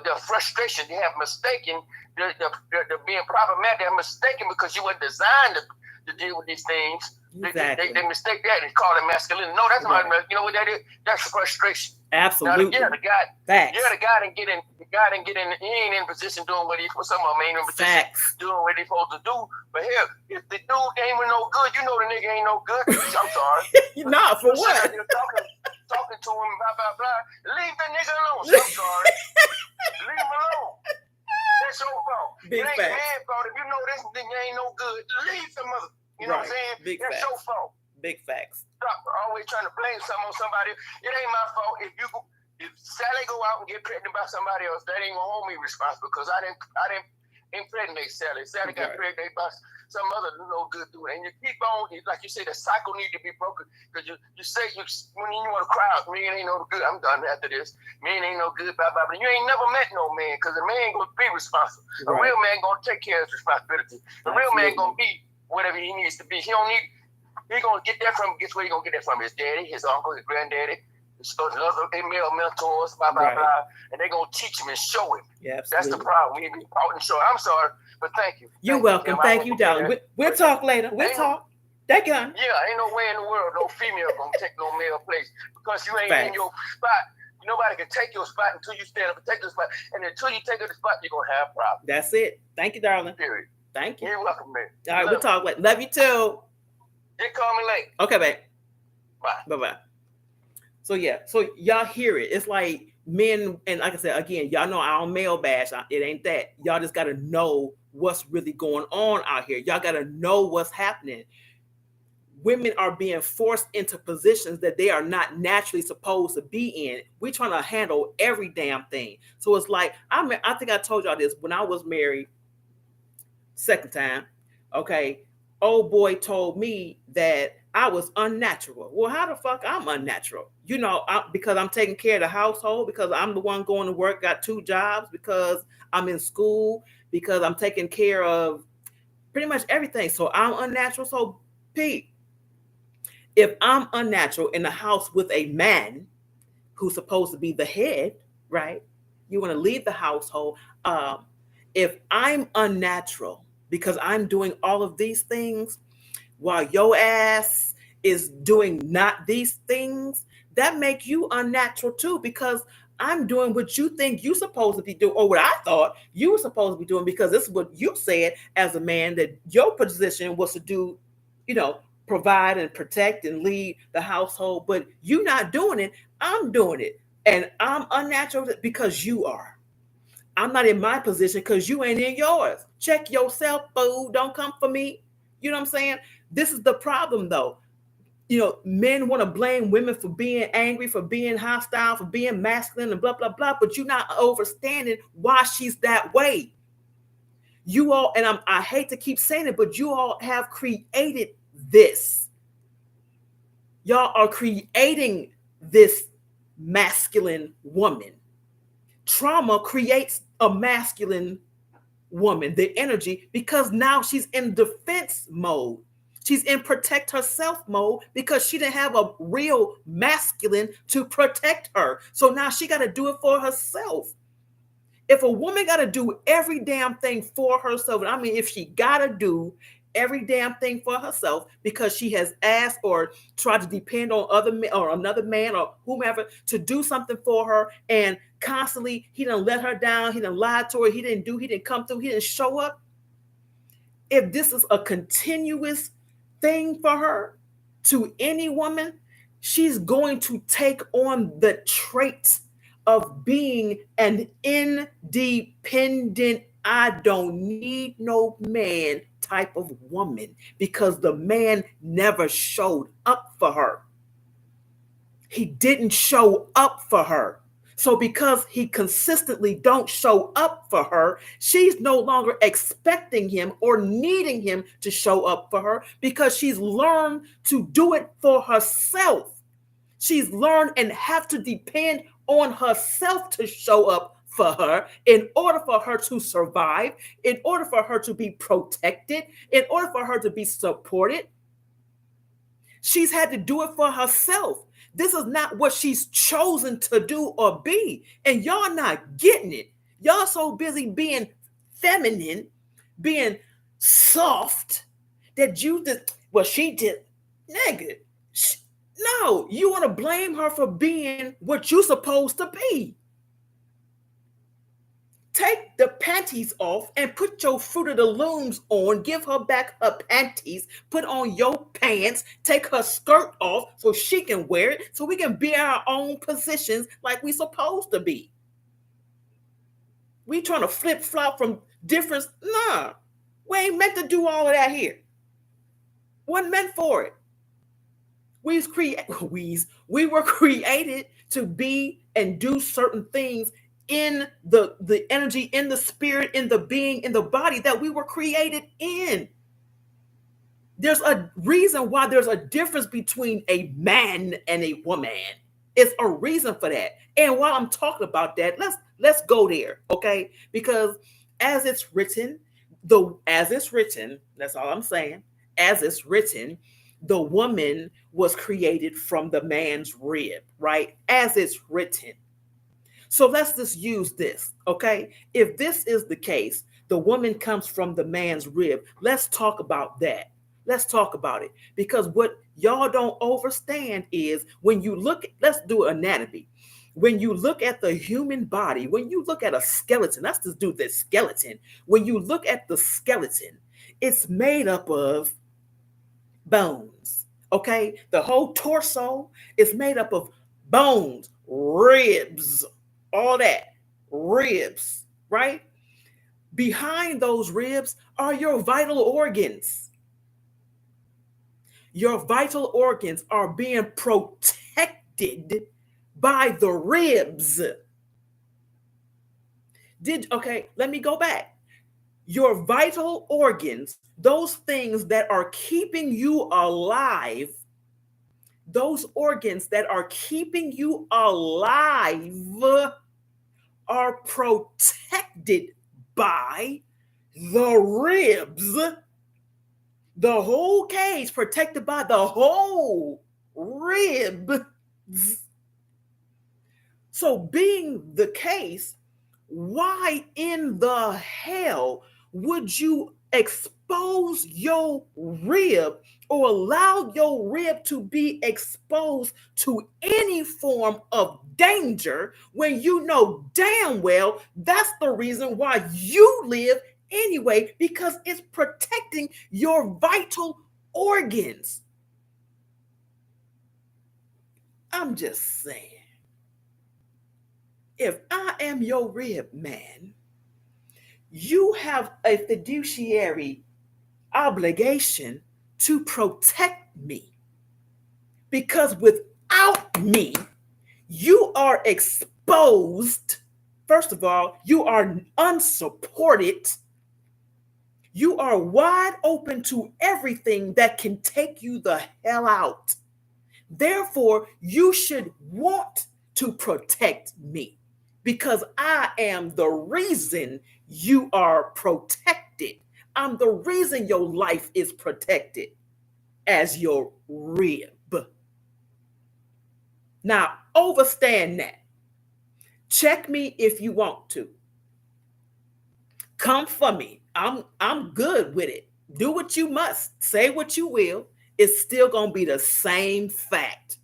B: the frustration. They have mistaken the being problematic. They're mistaken because you were designed to deal with these things.
A: Exactly.
B: They mistake that and call it masculinity. No, that's not. You know what that is? That's frustration.
A: Absolutely.
B: Now, the guy,
A: Facts.
B: the guy didn't get in. The guy didn't get in. He ain't in position doing what he. Some of them ain't in position doing what they supposed to do. But hell, if the dude ain't no good, you know the nigga ain't no good. I'm sorry.
A: Not for what?
B: Talking to him, blah blah blah. Leave the nigga alone. So I'm sorry. Leave him alone. That's your fault.
A: Big
B: it ain't
A: fact.
B: man's fault. If you know this nigga ain't no good, leave the mother. You know what I'm saying?
A: Big
B: That's
A: facts.
B: your fault.
A: Big facts.
B: Stop always trying to blame something on somebody. It ain't my fault. If Sally go out and get pregnant by somebody else, that ain't gonna hold me responsible because I didn't impregnate Sally. Sally got pregnant by some other no good dude. And you keep on, like you say, the cycle need to be broken. Because you say when you want to cry out, man ain't no good. I'm done after this. Man ain't no good, blah, blah, blah. You ain't never met no man because a man gonna be responsible. A real man gonna take care of his responsibility. A real man gonna be whatever he needs to be. He gonna get that from, guess where he gonna get that from? His daddy, his uncle, his granddaddy, his other male mentors, blah, blah, blah. And they gonna teach him and show him.
A: Yeah,
B: that's the problem. We need to be out and show. I'm sorry, but thank you.
A: You're welcome. Thank you, darling. We'll talk later. We'll talk. That gun.
B: Yeah, ain't no way in the world no female gonna take no male place because you ain't in your spot. Nobody can take your spot until you stand up and take your spot. And until you take the spot, you're gonna have problems.
A: That's it. Thank you, darling.
B: Period.
A: Thank you.
B: You're welcome, man.
A: All right, we'll talk later. Love you too.
B: You call me late.
A: Okay, babe.
B: Bye.
A: Bye-bye. So yeah, so y'all hear it. It's like men, and like I said, again, y'all know I don't male bash. It ain't that. Y'all just gotta know what's really going on out here. Y'all gotta know what's happening. Women are being forced into positions that they are not naturally supposed to be in. We're trying to handle every damn thing. So it's like, I think I told y'all this when I was married, second time, okay, old boy told me that I was unnatural. Well, how the fuck I'm unnatural? You know, because I'm taking care of the household, because I'm the one going to work, got 2 jobs, because I'm in school, because I'm taking care of pretty much everything. So I'm unnatural. So Pete, if I'm unnatural in the house with a man who's supposed to be the head, right? You want to leave the household. If I'm unnatural because I'm doing all of these things while your ass is doing not these things, that make you unnatural too, because I'm doing what you think you're supposed to be doing, or what I thought you were supposed to be doing, because this is what you said as a man, that your position was to do, you know, provide and protect and lead the household, but you not doing it. I'm doing it, and I'm unnatural because you are. I'm not in my position because you ain't in yours. Check yourself, fool. Don't come for me. You know what I'm saying? This is the problem, though. You know, men want to blame women for being angry, for being hostile, for being masculine, and blah, blah, blah, but you're not understanding why she's that way. You all, and I hate to keep saying it, but you all have created this. Y'all are creating this masculine woman. Trauma creates a masculine woman, the energy, because now she's in defense mode. She's in protect herself mode because she didn't have a real masculine to protect her. So now she got to do it for herself. If a woman got to do every damn thing for herself, and I mean, if she got to do every damn thing for herself because she has asked or tried to depend on other men or another man or whomever to do something for her, and constantly he done let her down, he done lied to her, he didn't come through, he didn't show up. If this is a continuous thing for her to any woman, she's going to take on the traits of being an independent, I don't need no man type of woman, because the man never showed up for her. He didn't show up for her. So because he consistently don't show up for her, she's no longer expecting him or needing him to show up for her, because she's learned to do it for herself. She's learned and have to depend on herself to show up for her in order for her to survive, in order for her to be protected, in order for her to be supported. She's had to do it for herself. This is not what she's chosen to do or be. And y'all not getting it. Y'all so busy being feminine, being soft, that you just, well, she did, nigga. No, you want to blame her for being what you're supposed to be. Take the panties off and put your Fruit of the Looms on. Give her back her panties. Put on your pants. Take her skirt off so she can wear it, so we can be our own positions like we supposed to be. We trying to flip flop from difference. Nah, we ain't meant to do all of that here. Wasn't meant for it. We were created to be and do certain things in the energy, in the spirit, in the being, in the body that we were created in. There's a reason why there's a difference between a man and a woman. It's a reason for that. And while I'm talking about that, let's go there, okay? Because as it's written, that's all I'm saying. As it's written, the woman was created from the man's rib, right? As it's written. So let's just use this, okay? If this is the case, the woman comes from the man's rib. Let's talk about that. Let's talk about it. Because what y'all don't understand is when you look, let's do anatomy. When you look at the human body, when you look at a skeleton, let's just do this skeleton. When you look at the skeleton, it's made up of bones, okay? The whole torso is made up of bones, ribs, all that, ribs, right? Behind those ribs are your vital organs. Your vital organs are being protected by the ribs. Let me go back. Your vital organs, those things that are keeping you alive, those organs that are keeping you alive are protected by the ribs. The whole cage protected by the whole rib. So being the case, why in the hell would you expose your rib or allow your rib to be exposed to any form of danger when you know damn well that's the reason why you live anyway, because it's protecting your vital organs? I'm just saying. If I am your rib man, you have a fiduciary obligation to protect me. Because without me, you are exposed. First of all, you are unsupported. You are wide open to everything that can take you the hell out. Therefore, you should want to protect me, because I am the reason you are protected. I'm the reason your life is protected as your rib. Now, understand that. Check me if you want to. Come for me. I'm good with it. Do what you must. Say what you will. It's still going to be the same fact.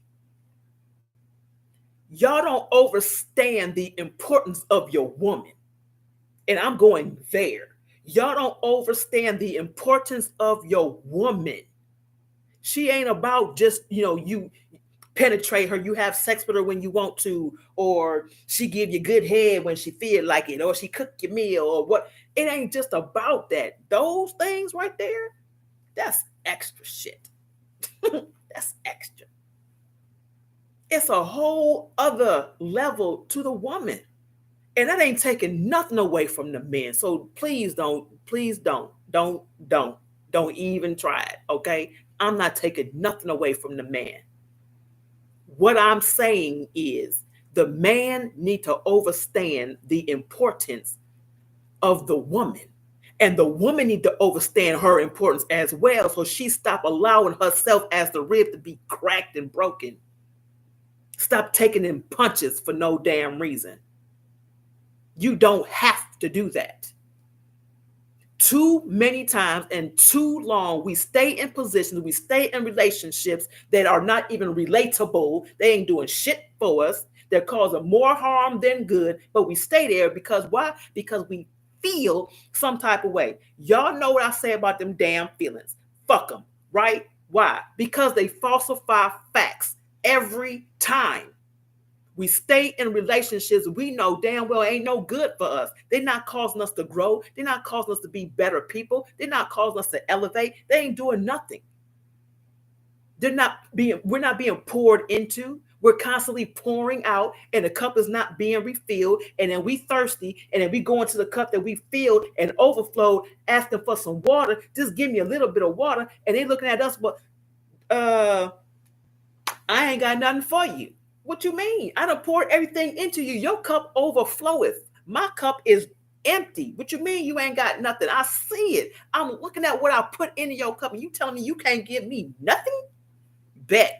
A: Y'all don't understand the importance of your woman. And I'm going there. Y'all don't understand the importance of your woman. She ain't about just, you penetrate her, you have sex with her when you want to, or she give you good head when she feel like it, or she cook your meal, or what. It ain't just about that. Those things right there, that's extra shit. That's extra. It's a whole other level to the woman. And that ain't taking nothing away from the men. So please don't even try it, okay? I'm not taking nothing away from the man. What I'm saying is the man need to understand the importance of the woman. And the woman need to understand her importance as well, so she stop allowing herself as the rib to be cracked and broken. Stop taking in punches for no damn reason. You don't have to do that. Too many times and too long, we stay in positions, we stay in relationships that are not even relatable. They ain't doing shit for us. They're causing more harm than good, but we stay there because why? Because we feel some type of way. Y'all know what I say about them damn feelings. Fuck them, right? Why? Because they falsify facts every time. We stay in relationships we know damn well ain't no good for us. They're not causing us to grow. They're not causing us to be better people. They're not causing us to elevate. They ain't doing nothing. We're not being poured into. We're constantly pouring out, and the cup is not being refilled. And then we thirsty, and then we go into the cup that we filled and overflowed, asking for some water. Just give me a little bit of water. And they looking at us, but I ain't got nothing for you. What you mean? I done poured everything into you. Your cup overfloweth. My cup is empty. What you mean you ain't got nothing? I see it. I'm looking at what I put into your cup, and you telling me you can't give me nothing? Bet.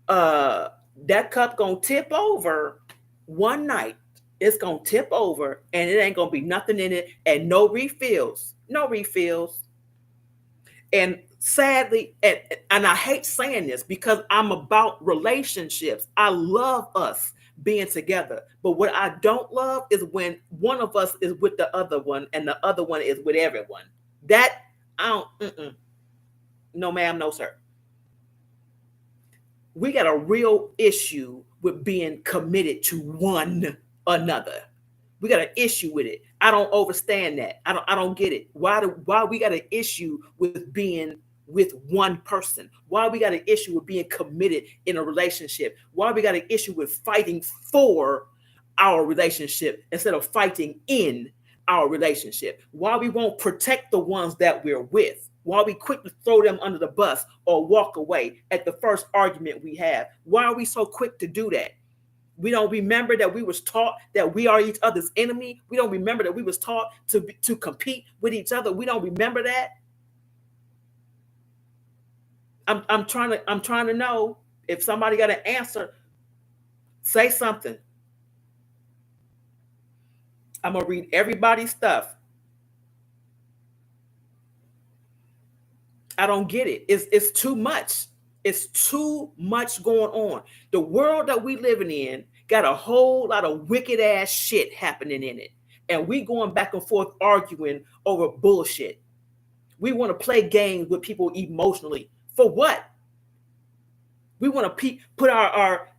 A: That cup gonna tip over one night. It's gonna tip over, and it ain't gonna be nothing in it, and no refills. No refills. And sadly, and I hate saying this because I'm about relationships. I love us being together. But what I don't love is when one of us is with the other one and the other one is with everyone. That, I don't, no ma'am, no sir. We got a real issue with being committed to one another. We got an issue with it. I don't understand that. I don't get it. Why we got an issue with being with one person? Why we got an issue with being committed in a relationship? Why we got an issue with fighting for our relationship instead of fighting in our relationship? Why we won't protect the ones that we're with? Why we quick to throw them under the bus or walk away at the first argument we have? Why are we so quick to do that? We don't remember that we was taught that we are each other's enemy. We don't remember that we was taught to compete with each other. We don't remember that. I'm trying to know if somebody got an answer. Say something. I'm gonna read everybody's stuff. I don't get it. It's too much. It's too much going on. The world that we living in got a whole lot of wicked ass shit happening in it. And we going back and forth arguing over bullshit. We want to play games with people emotionally. For what? We want to put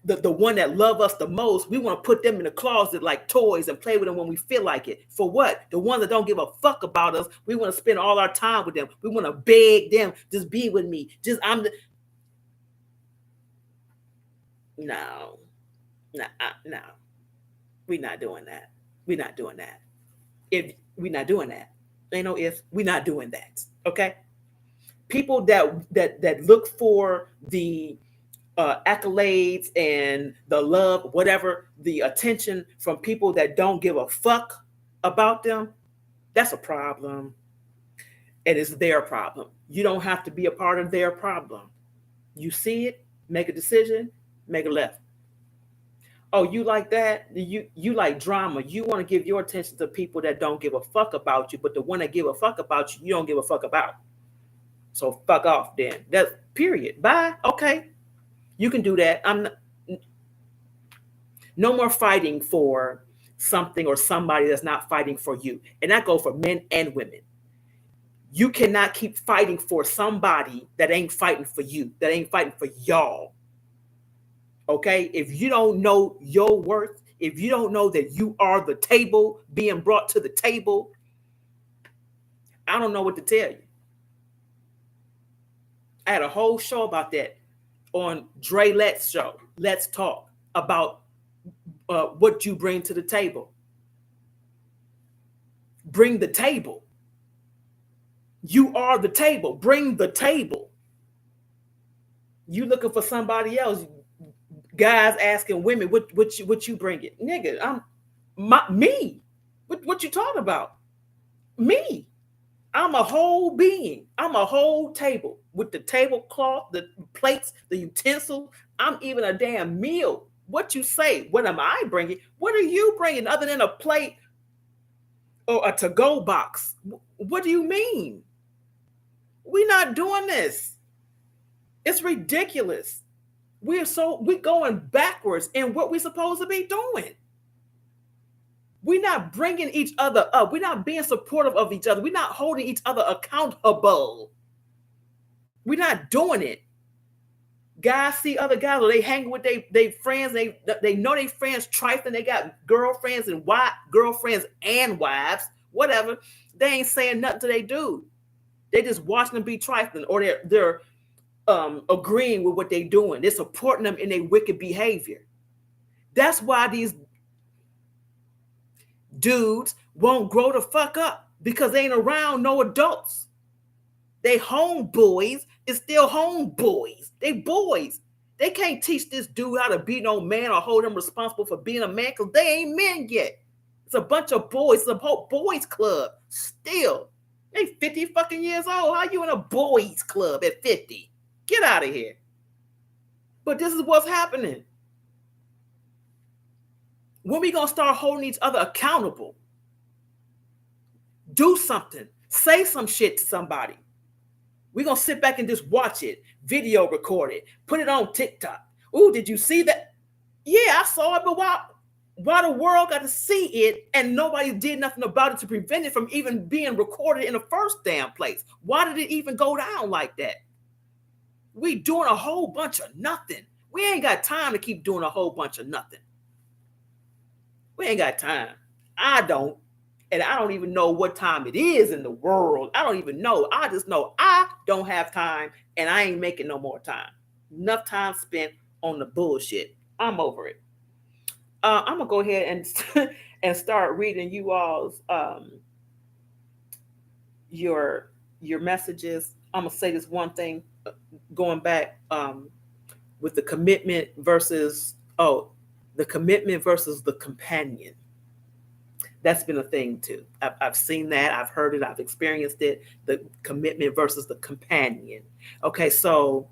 A: the one that love us the most, we want to put them in the closet like toys and play with them when we feel like it. For what? The ones that don't give a fuck about us, we want to spend all our time with them. We want to beg them, just be with me. No. No. We're not doing that. We're not doing that. If we're not doing that. Ain't no if, we're not doing that. Okay? People that look for the accolades and the love, whatever, the attention from people that don't give a fuck about them, that's a problem. And it's their problem. You don't have to be a part of their problem. You see it, make a decision, make a left. Oh, you like that? You like drama. You want to give your attention to people that don't give a fuck about you, but the one that give a fuck about you, you don't give a fuck about. So fuck off then. That's period. Bye. Okay. You can do that. No more fighting for something or somebody that's not fighting for you. And that goes for men and women. You cannot keep fighting for somebody that ain't fighting for you, that ain't fighting for y'all. Okay? If you don't know your worth, if you don't know that you are the table being brought to the table, I don't know what to tell you. I had a whole show about that on Dre Let's show. Let's talk about what you bring to the table. Bring the table. You are the table. Bring the table. You looking for somebody else. Guys asking women, what you bring it? Nigga, me. What you talking about? Me. I'm a whole being. I'm a whole table with the tablecloth, the plates, the utensils. I'm even a damn meal. What you say? What am I bringing? What are you bringing other than a plate or a to-go box? What do you mean? We're not doing this. It's ridiculous. We're going backwards in what we're supposed to be doing. We're not bringing each other up. We're not being supportive of each other. We're not holding each other accountable. We're not doing it. Guys see other guys, or they hang with they friends. They know they friends trifling. They got girlfriends and wives, whatever. They ain't saying nothing to they dude. They just watching them be trifling, or they're agreeing with what they doing. They're supporting them in their wicked behavior. That's why these dudes won't grow the fuck up, because they ain't around no adults. They homeboys is still homeboys. They boys. They can't teach this dude how to be no man or hold him responsible for being a man, because they ain't men yet. It's a bunch of boys. It's a whole boys club. Still, they 50 fucking years old. How you in a boys club at 50? Get out of here. But this is what's happening. When we gonna start holding each other accountable? Do something. Say some shit to somebody. We're going to sit back and just watch it, video record it, put it on TikTok. Ooh, did you see that? Yeah, I saw it, but why the world got to see it and nobody did nothing about it to prevent it from even being recorded in the first damn place? Why did it even go down like that? We doing a whole bunch of nothing. We ain't got time to keep doing a whole bunch of nothing. We ain't got time. I don't. And I don't even know what time it is in the world. I don't even know. I just know I don't have time, and I ain't making no more time. Enough time spent on the bullshit. I'm over it. I'm gonna go ahead and and start reading you all's your messages. I'm gonna say this one thing, going back with the commitment versus the commitment versus the companion. That's been a thing too. I've seen that. I've heard it. I've experienced it. The commitment versus the companion. Okay, so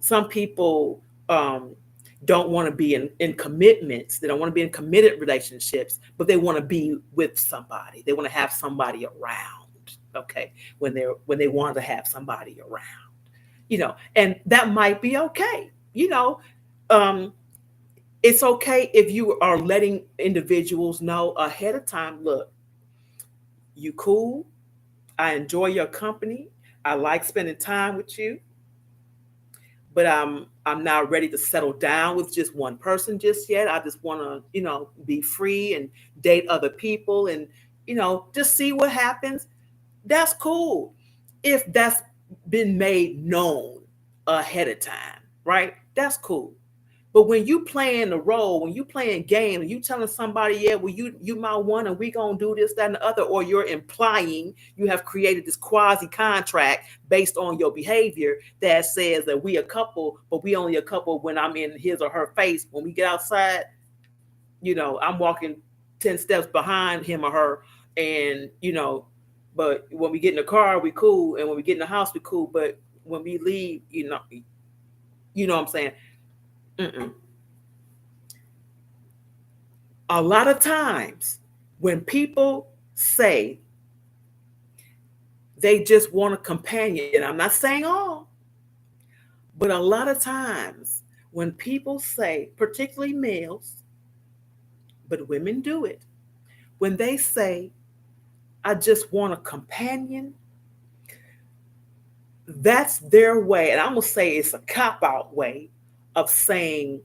A: some people don't want to be in commitments. They don't want to be in committed relationships, but they want to be with somebody. They want to have somebody around. Okay, when they want to have somebody around, and that might be okay. It's okay if you are letting individuals know ahead of time, look, you cool. I enjoy your company. I like spending time with you. But I'm not ready to settle down with just one person just yet. I just want to, be free and date other people and, just see what happens. That's cool. If that's been made known ahead of time, right? That's cool. But when you playing the role, when you playing game, and you telling somebody, yeah, well, you my one, and we gonna do this, that, and the other, or you're implying you have created this quasi contract based on your behavior that says that we a couple, but we only a couple when I'm in his or her face. When we get outside, I'm walking 10 steps behind him or her, and but when we get in the car, we cool, and when we get in the house, we cool. But when we leave, what I'm saying. Mm-mm. A lot of times when people say they just want a companion, and I'm not saying all, but a lot of times when people say, particularly males, but women do it, when they say, I just want a companion, that's their way. And I'm going to say it's a cop-out way of saying,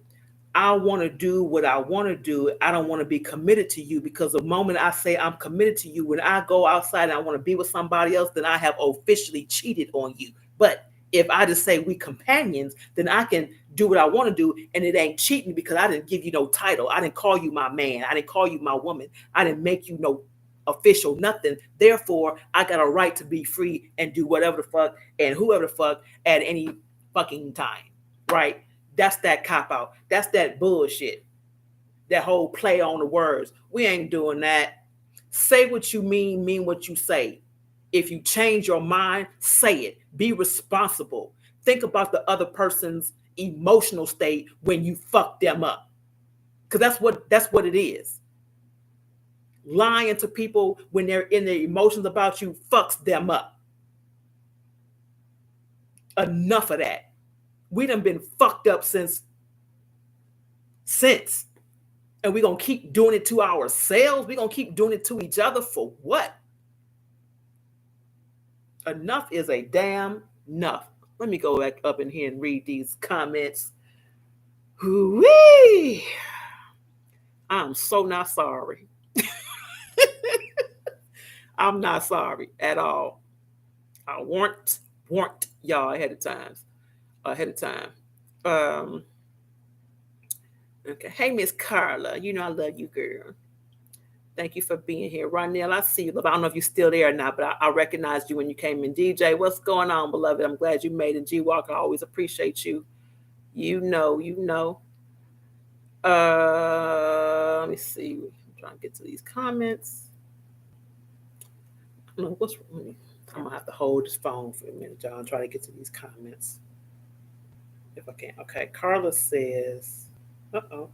A: I want to do what I want to do. I don't want to be committed to you, because the moment I say I'm committed to you, when I go outside and I want to be with somebody else, then I have officially cheated on you. But if I just say we companions, then I can do what I want to do, and it ain't cheating, because I didn't give you no title. I didn't call you my man. I didn't call you my woman. I didn't make you no official nothing. Therefore, I got a right to be free and do whatever the fuck and whoever the fuck at any fucking time, right? That's that cop out. That's that bullshit. That whole play on the words. We ain't doing that. Say what you mean what you say. If you change your mind, say it. Be responsible. Think about the other person's emotional state when you fuck them up. Because that's what it is. Lying to people when they're in their emotions about you fucks them up. Enough of that. We done been fucked up since. And we're gonna keep doing it to ourselves. We're gonna keep doing it to each other for what? Enough is a damn enough. Let me go back up in here and read these comments. Whoo-wee! I'm so not sorry. I'm not sorry at all. I warned y'all ahead of time. Um, okay. Hey, Miss Carla. You know I love you, girl. Thank you for being here. Ronell, I see you. I don't know if you're still there or not, but I recognized you when you came in. DJ, what's going on, beloved? I'm glad you made it. G Walker, I always appreciate you. You know. Let me see. I'm trying to get to these comments. I don't know what's wrong. I'm gonna have to hold this phone for a minute, John. Try to get to these comments if I can. Okay, Carla says, "Uh-oh,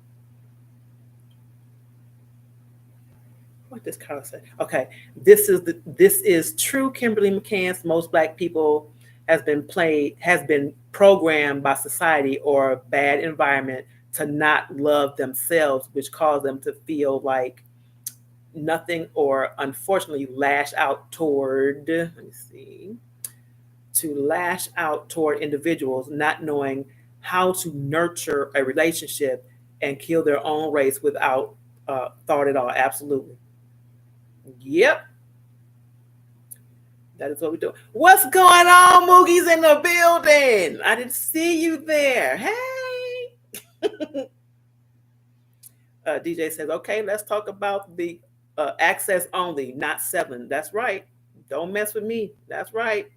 A: what does Carla say?" Okay, this is true. Kimberly McCants. Most Black people has been programmed by society or bad environment to not love themselves, which cause them to feel like nothing or unfortunately lash out toward. Let me see. To lash out toward individuals not knowing how to nurture a relationship and kill their own race without thought at all. Absolutely. Yep. That is what we do. What's going on, Moogie's in the building? I didn't see you there. Hey. DJ says, okay, let's talk about the access only, not 7. That's right. Don't mess with me. That's right.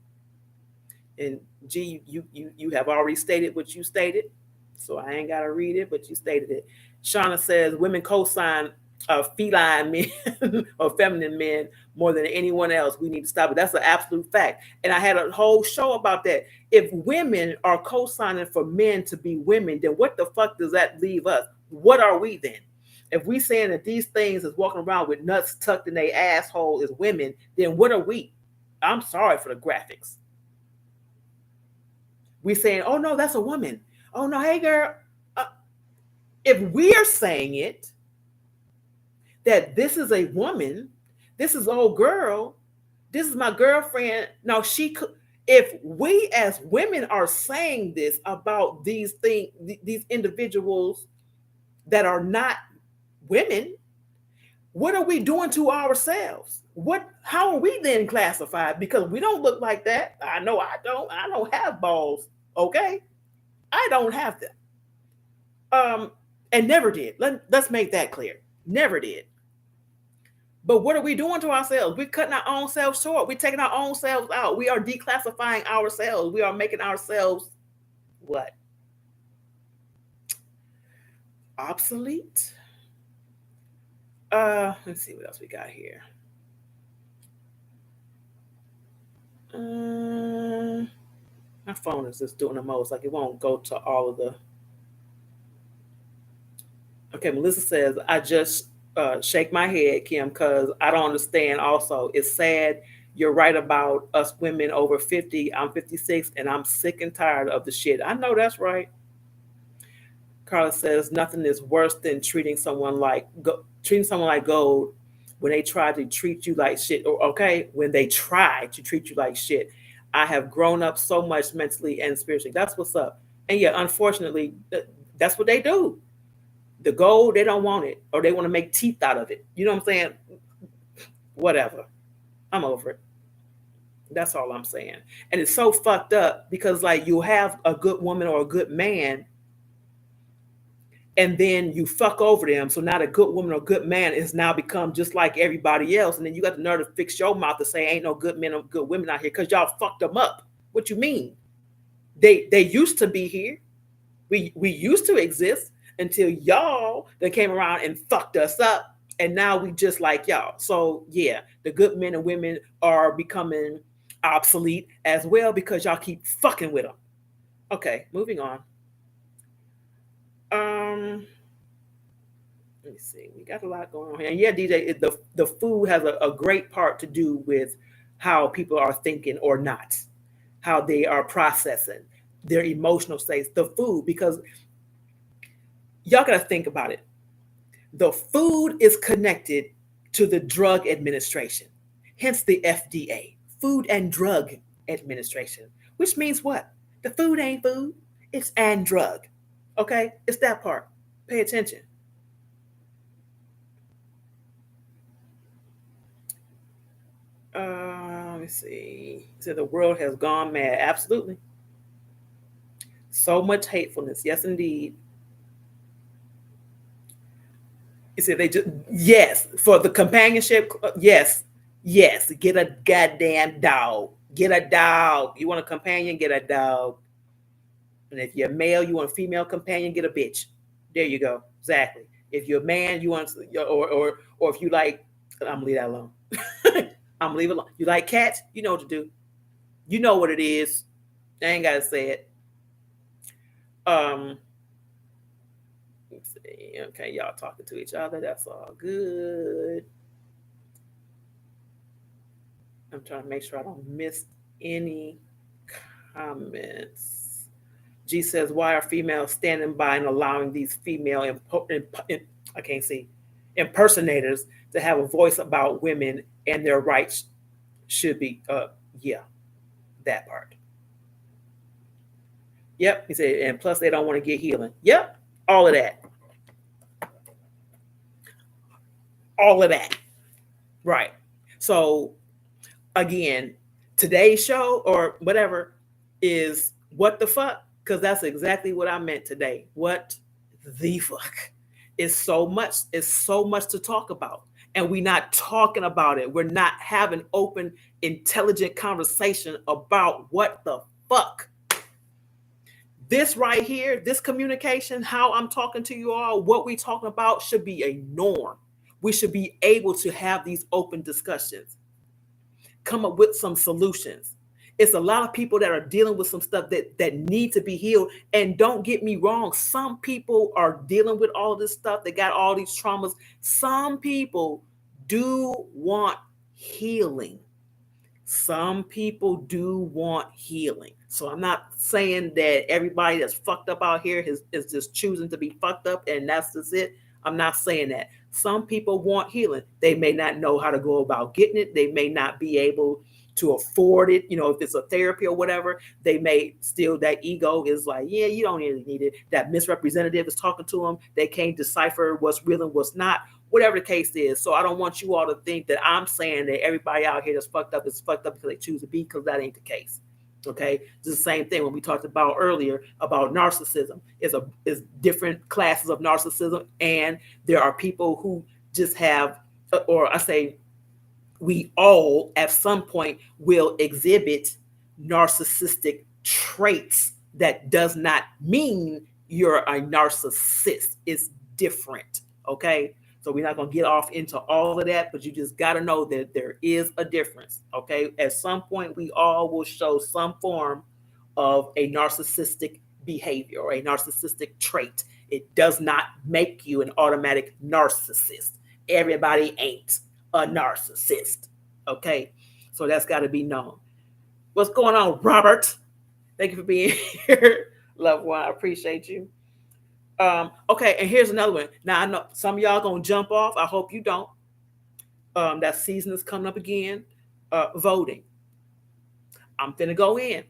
A: And G, you have already stated what you stated, so I ain't gotta read it, but you stated it. Shauna says women co-sign feline men or feminine men more than anyone else. We need to stop it. That's an absolute fact. And I had a whole show about that. If women are co-signing for men to be women, then what the fuck does that leave us? What are we then? If we saying that these things is walking around with nuts tucked in their asshole is women, then what are we? I'm sorry for the graphics. We saying, oh no, that's a woman. Oh no, hey girl. If we're saying it, that this is a woman, this is old girl, this is my girlfriend. Now she could. If we as women are saying this about these things, these individuals that are not women, what are we doing to ourselves? How are we then classified? Because we don't look like that. I know I don't. I don't have balls. Okay, I don't have them. And never did. Let's make that clear. Never did. But what are we doing to ourselves? We're cutting our own selves short. We're taking our own selves out. We are declassifying ourselves. We are making ourselves what? Obsolete. Let's see what else we got here. My phone is just doing the most. Like it won't go to all of the. Okay, Melissa says, I just shake my head, Kim, because I don't understand. Also, it's sad. You're right about us women over 50. I'm 56 and I'm sick and tired of the shit. I know that's right. Carla says, nothing is worse than treating someone like gold when they try to treat you like shit. Or okay, when they try to treat you like shit. I have grown up so much mentally and spiritually. That's what's up. And yeah, unfortunately, that's what they do. The gold, they don't want it, or they want to make teeth out of it. You know what I'm saying? Whatever. I'm over it. That's all I'm saying. And it's so fucked up because, like, you have a good woman or a good man, and then you fuck over them. So now the good woman or good man is now become just like everybody else. And then you got the nerve to fix your mouth to say ain't no good men or good women out here because y'all fucked them up. What you mean? They used to be here. We used to exist until y'all that came around and fucked us up. And now we just like y'all. So yeah, the good men and women are becoming obsolete as well because y'all keep fucking with them. Okay, moving on. Um, let me see. We got a lot going on here. And yeah, DJ, the food has a great part to do with how people are thinking or not, how they are processing their emotional states. The food, because y'all got to think about it. The food is connected to the Drug Administration, hence the FDA, Food and Drug Administration, which means what? The food ain't food, it's and drug. Okay? It's that part. Pay attention. Let me see. So the world has gone mad. Absolutely. So much hatefulness. Yes, indeed. You said they just, yes, for the companionship. Yes, yes. Get a goddamn dog. Get a dog. You want a companion? Get a dog. And if you're male, you want a female companion? Get a bitch. There you go. Exactly. If you're a man, you want, or if you like, I'm gonna leave that alone. I'm gonna leave it alone. You like cats? You know what to do. You know what it is. I ain't gotta say it. Um, let's see. Okay, y'all talking to each other. That's all good. I'm trying to make sure I don't miss any comments. G says, "Why are females standing by and allowing these female I can't see impersonators to have a voice about women and their rights should be yeah, that part. Yep." He said, "And plus they don't want to get healing." Yep, all of that, all of that. Right. So again, today's show or whatever is what the fuck, because that's exactly what I meant today. What the fuck? It's so much to talk about, and we're not talking about it. We're not having open, intelligent conversation about what the fuck. This right here, this communication, how I'm talking to you all, what we talking about should be a norm. We should be able to have these open discussions, come up with some solutions. It's a lot of people that are dealing with some stuff that need to be healed. And don't get me wrong, some people are dealing with all of this stuff. They got all these traumas. Some people do want healing. Some people do want healing. So I'm not saying that everybody that's fucked up out here is just choosing to be fucked up and that's just it. I'm not saying that. Some people want healing. They may not know how to go about getting it. They may not be able to afford it. If it's a therapy or whatever, they may still, that ego is like, yeah, you don't really need it. That misrepresentative is talking to them. They can't decipher what's real and what's not, whatever the case is. So I don't want you all to think that I'm saying that everybody out here that's fucked up is fucked up because they choose to be, because that ain't the case. Okay, it's the same thing when we talked about earlier about narcissism. Is different classes of narcissism, and there are people who just have, or I say, we all at some point will exhibit narcissistic traits. That does not mean you're a narcissist. It's different. Okay. So we're not going to get off into all of that, but you just got to know that there is a difference. Okay. At some point, we all will show some form of a narcissistic behavior or a narcissistic trait. It does not make you an automatic narcissist. Everybody ain't a narcissist. Okay. So that's got to be known. What's going on, Robert? Thank you for being here, loved one. I appreciate you. Okay, and here's another one. Now I know some of y'all gonna jump off. I hope you don't. That season is coming up again. Voting. I'm finna go in.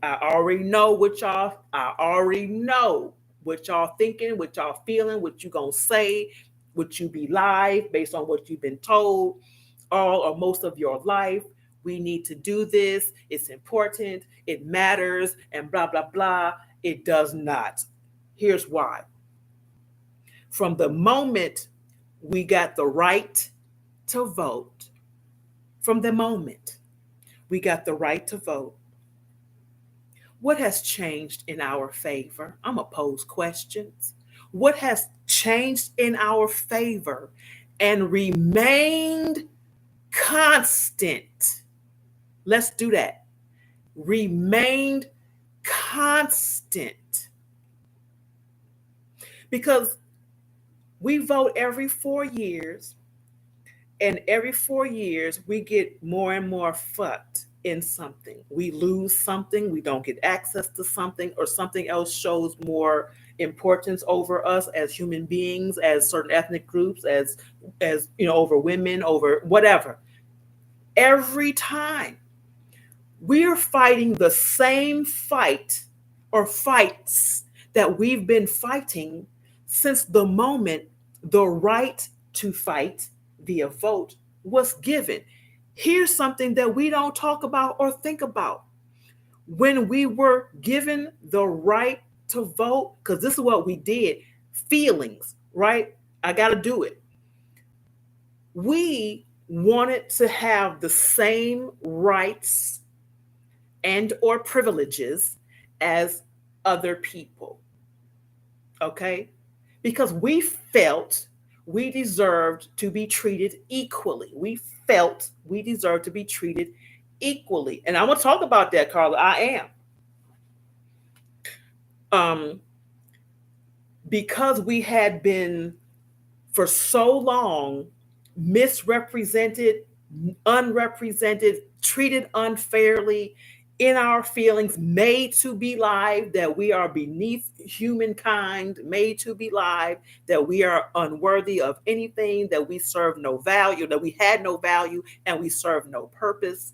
A: I already know what y'all. I already know what y'all thinking, what y'all feeling, what you gonna say, what you be live based on what you've been told all or most of your life. We need to do this. It's important. It matters, and blah blah blah. It does not. Here's why. From the moment we got the right to vote, from the moment we got the right to vote, what has changed in our favor? I'm going to pose questions. What has changed in our favor and remained constant. Let's do that. Remained constant. Because we vote every 4 years, and every 4 years we get more and more fucked in something. We lose something, we don't get access to something, or something else shows more importance over us as human beings, as certain ethnic groups, as over women, over whatever. Every time we're fighting the same fight or fights that we've been fighting since the moment the right to fight via vote was given. Here's something that we don't talk about or think about. When we were given the right to vote, because this is what we did, feelings, right? I got to do it. We wanted to have the same rights and or privileges as other people. Okay? Because we felt we deserved to be treated equally. We felt we deserved to be treated equally. And I'm going to talk about that, Carla. I am. Because we had been for so long misrepresented, unrepresented, treated unfairly, in our feelings, made to be lied, that we are beneath humankind, made to be lied, that we are unworthy of anything, that we serve no value, that we had no value, and we serve no purpose.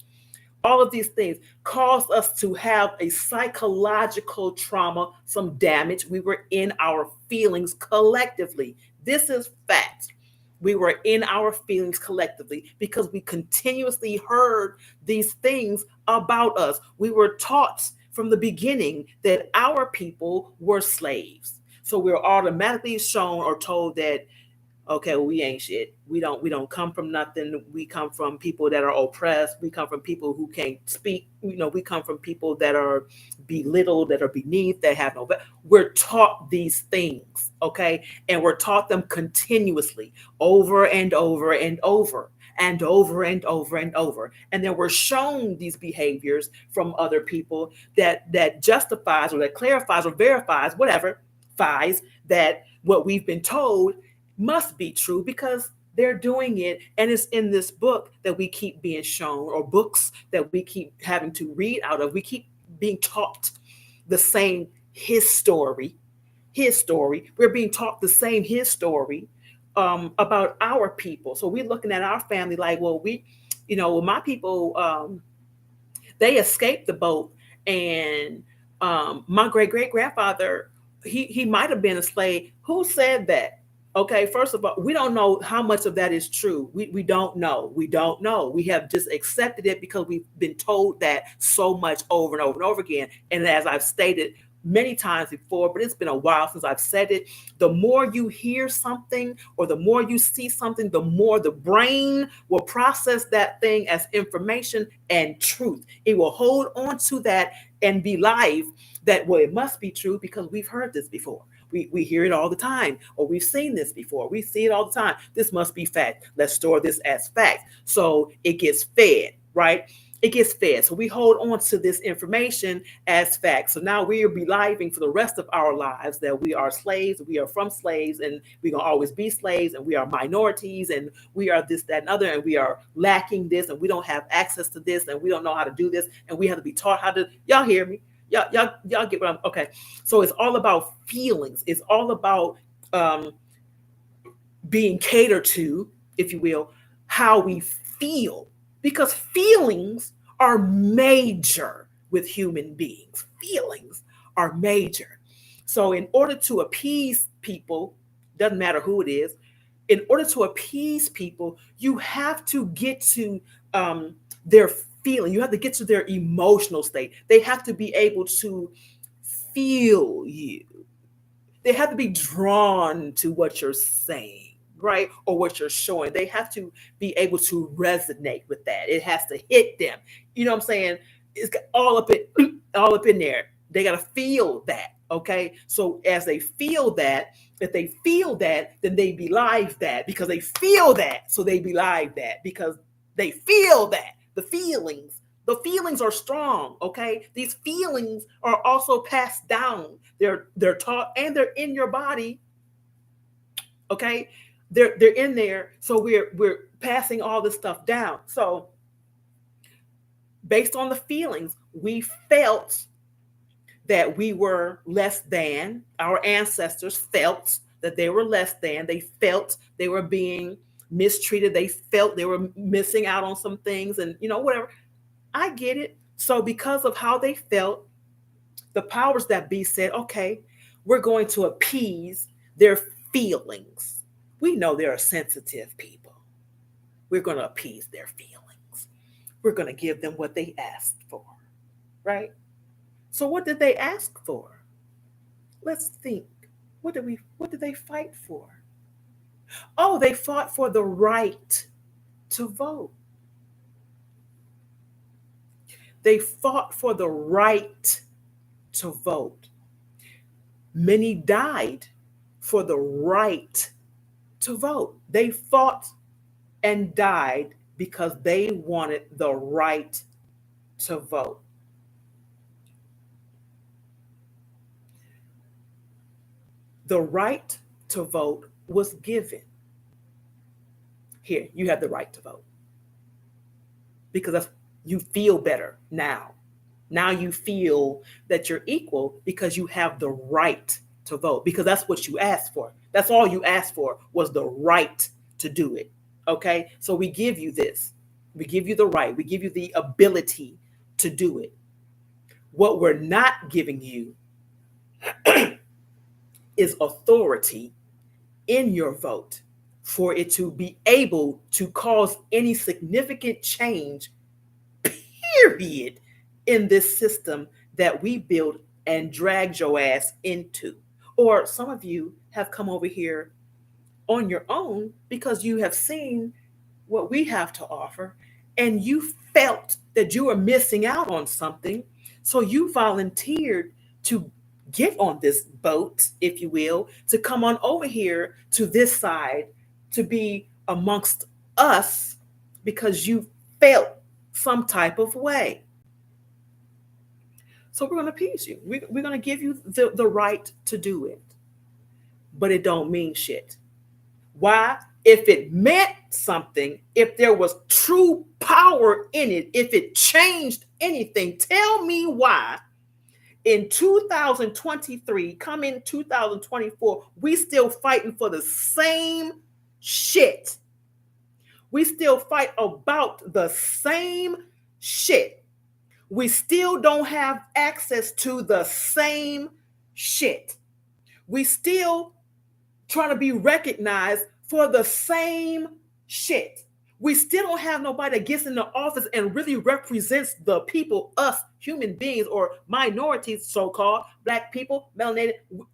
A: All of these things caused us to have a psychological trauma, some damage. We were in our feelings collectively. This is fact. We were in our feelings collectively because we continuously heard these things about us. We were taught from the beginning that our people were slaves. So we're automatically shown or told that, okay, well, we ain't shit. We don't come from nothing. We come from people that are oppressed. We come from people who can't speak. We come from people that are belittled, that are beneath, that have no. We're taught these things, okay, and we're taught them continuously, over and over and over and over and over and over. And then we're shown these behaviors from other people that justifies or that clarifies or verifies whatever fies that what we've been told must be true because they're doing it, and it's in this book that we keep being shown, or books that we keep having to read out of. We keep being taught the same his story. We're being taught the same his story about our people. So we're looking at our family like, well, my people, they escaped the boat, and my great great grandfather, he might have been a slave. Who said that? Okay, first of all, we don't know how much of that is true. We don't know. We don't know. We have just accepted it because we've been told that so much over and over and over again. And as I've stated many times before, but it's been a while since I've said it, the more you hear something or the more you see something, the more the brain will process that thing as information and truth. It will hold on to that and be live that, well, it must be true because we've heard this before. We hear it all the time, or we've seen this before. We see it all the time. This must be fact. Let's store this as fact. So it gets fed, right? It gets fed. So we hold on to this information as fact. So now we are believing for the rest of our lives that we are slaves, we are from slaves, and we're going to always be slaves, and we are minorities, and we are this, that, and other, and we are lacking this, and we don't have access to this, and we don't know how to do this, and we have to be taught how to. Y'all hear me? Y'all get what I'm okay. So it's all about feelings. It's all about being catered to, if you will, how we feel. Because feelings are major with human beings. Feelings are major. So in order to appease people, doesn't matter who it is, in order to appease people, you have to get to their feeling. You have to get to their emotional state. They have to be able to feel you. They have to be drawn to what you're saying, right? Or what you're showing. They have to be able to resonate with that. It has to hit them. You know what I'm saying? It's all up in there. They got to feel that. Okay, so as they feel that, if they feel that, then they believe that because they feel that. So they believe that because they feel that. The feelings are strong. Okay, these feelings are also passed down. They're taught and they're in your body. Okay, they're in there. So we're passing all this stuff down. So based on the feelings, we felt that we were less than. Our ancestors felt that they were less than. They felt they were being mistreated. They felt they were missing out on some things and, whatever. I get it. So, because of how they felt, the powers that be said, okay, we're going to appease their feelings. We know they're sensitive people. We're going to appease their feelings. We're going to give them what they asked for, right? So, what did they ask for? Let's think. What did they fight for? Oh, they fought for the right to vote. They fought for the right to vote. Many died for the right to vote. They fought and died because they wanted the right to vote. The right to vote was given. Here, you have the right to vote because you feel better now. Now you feel that you're equal because you have the right to vote because that's what you asked for. That's all you asked for was the right to do it. Okay? So we give you this. We give you the right. We give you the ability to do it. What we're not giving you is authority in your vote for it to be able to cause any significant change, period, in this system that we built and dragged your ass into. Or some of you have come over here on your own because you have seen what we have to offer and you felt that you were missing out on something. So you volunteered to get on this boat, if you will, to come on over here to this side to be amongst us because you felt some type of way. So we're going to appease you. We're going to give you the right to do it. But it don't mean shit. Why? If it meant something, if there was true power in it, if it changed anything, tell me why in 2023, come in 2024, we still fighting for the same shit. We still fight about the same shit. We still don't have access to the same shit. We still trying to be recognized for the same shit. We still don't have nobody that gets in the office and really represents the people, us human beings or minorities, so-called black people, melanated.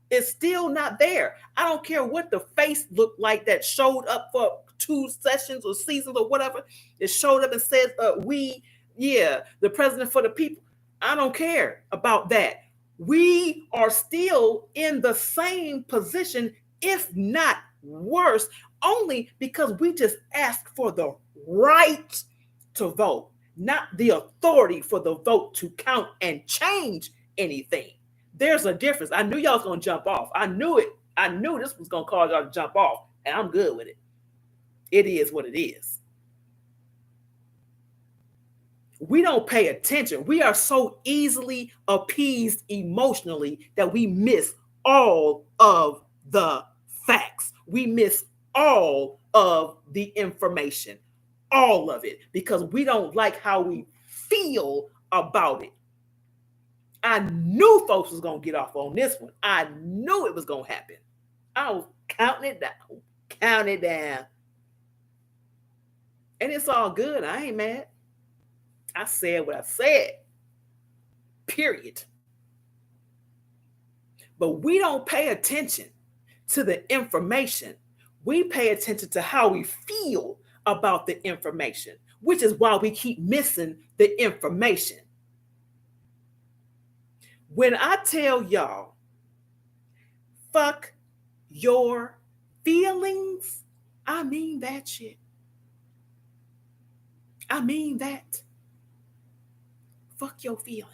A: It's still not there. I don't care what the face looked like that showed up for 2 sessions or seasons or whatever. It showed up and says, the president for the people. I don't care about that. We are still in the same position, if not worse, only because we just asked for the right to vote, not the authority for the vote to count and change anything. There's a difference. I knew y'all was going to jump off. I knew it. I knew this was going to cause y'all to jump off, and I'm good with it. It is what it is. We don't pay attention. We are so easily appeased emotionally that we miss all of the facts. We miss all of the information, all of it, because we don't like how we feel about it. I knew folks was going to get off on this one. I knew it was going to happen. I was counting it down, counting it down. And it's all good. I ain't mad. I said what I said, period. But we don't pay attention to the information. We pay attention to how we feel about the information, which is why we keep missing the information. When I tell y'all Fuck your feelings. I mean that shit. I mean that. Fuck your feelings.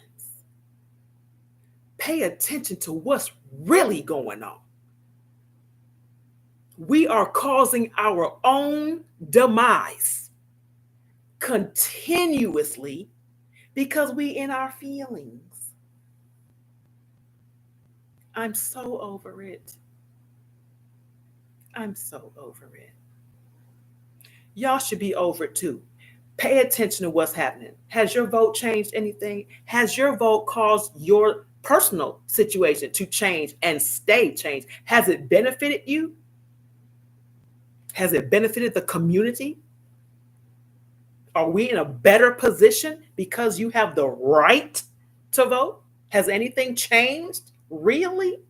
A: Pay attention to what's really going on. We are causing our own demise continuously because we in our feelings. I'm so over it. I'm so over it. Y'all should be over it too. Pay attention to what's happening. Has your vote changed anything? Has your vote caused your personal situation to change and stay changed? Has it benefited you? Has it benefited the community? Are we in a better position because you have the right to vote? Has anything changed? Really?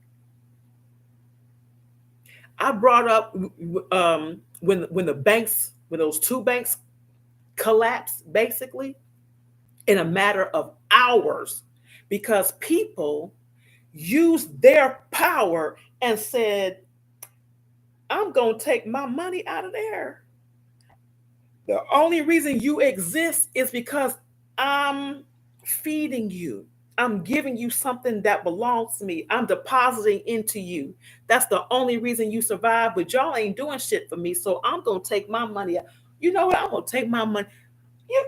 A: I brought up when the banks, when those two banks collapsed, basically in a matter of hours, because people used their power and said, "I'm gonna take my money out of there. The only reason you exist is because I'm feeding you. I'm giving you something that belongs to me. I'm depositing into you. That's the only reason you survive, but y'all ain't doing shit for me. So I'm going to take my money out. You know what? I'm going to take my money. You,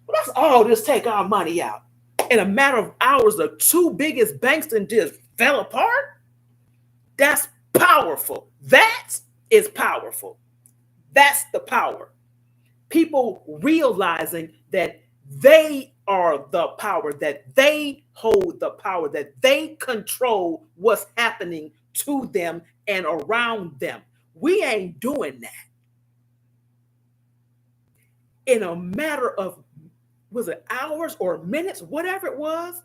A: let's all just take our money out." In a matter of hours, the two biggest banks and just fell apart. That's powerful. That is powerful. That's the power. People realizing that they are the power, that they hold the power, that they control what's happening to them and around them. We ain't doing that. In a matter of, was it hours or minutes, whatever it was,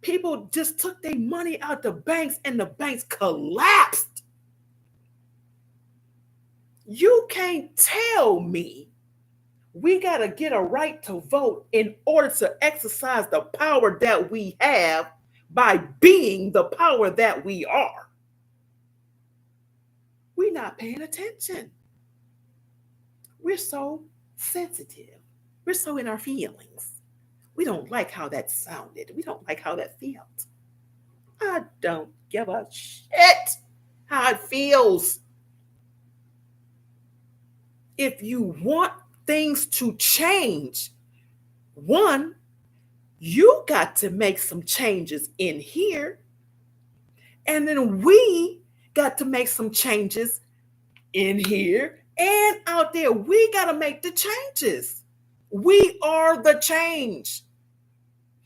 A: people just took their money out the banks and the banks collapsed. You can't tell me we got to get a right to vote in order to exercise the power that we have by being the power that we are. We're not paying attention. We're so sensitive. We're so in our feelings. We don't like how that sounded. We don't like how that felt. I don't give a shit how it feels. If you want things to change, one, you got to make some changes in here. And then we got to make some changes in here and out there. We got to make the changes. We are the change.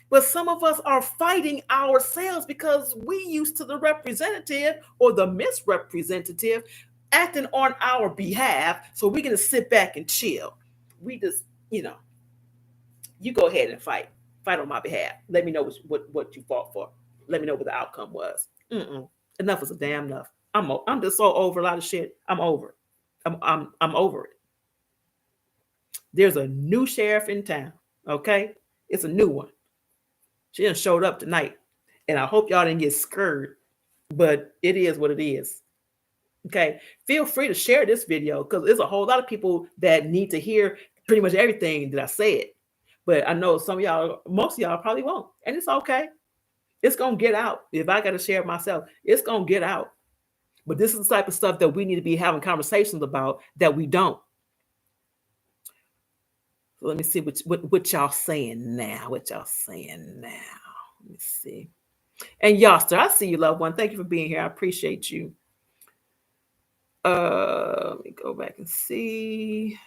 A: But some of us are fighting ourselves because we used to the representative or the misrepresentative acting on our behalf. So we're going to sit back and chill. We just, you go ahead and fight. Fight on my behalf. Let me know what you fought for. Let me know what the outcome was. Enough is a damn enough. I'm just so over a lot of shit. I'm over it. I'm over it. There's a new sheriff in town. Okay, it's a new one. She just showed up tonight, and I hope y'all didn't get scared. But it is what it is. Okay, feel free to share this video because there's a whole lot of people that need to hear pretty much everything that I said. But I know some of y'all, most of y'all probably won't, and it's okay. It's gonna get out. If I got to share it myself, it's gonna get out. But this is the type of stuff that we need to be having conversations about that we don't. So let me see what y'all saying now. What y'all saying now? Let me see. And Yoster, I see you, loved one. Thank you for being here. I appreciate you. Let me go back and see.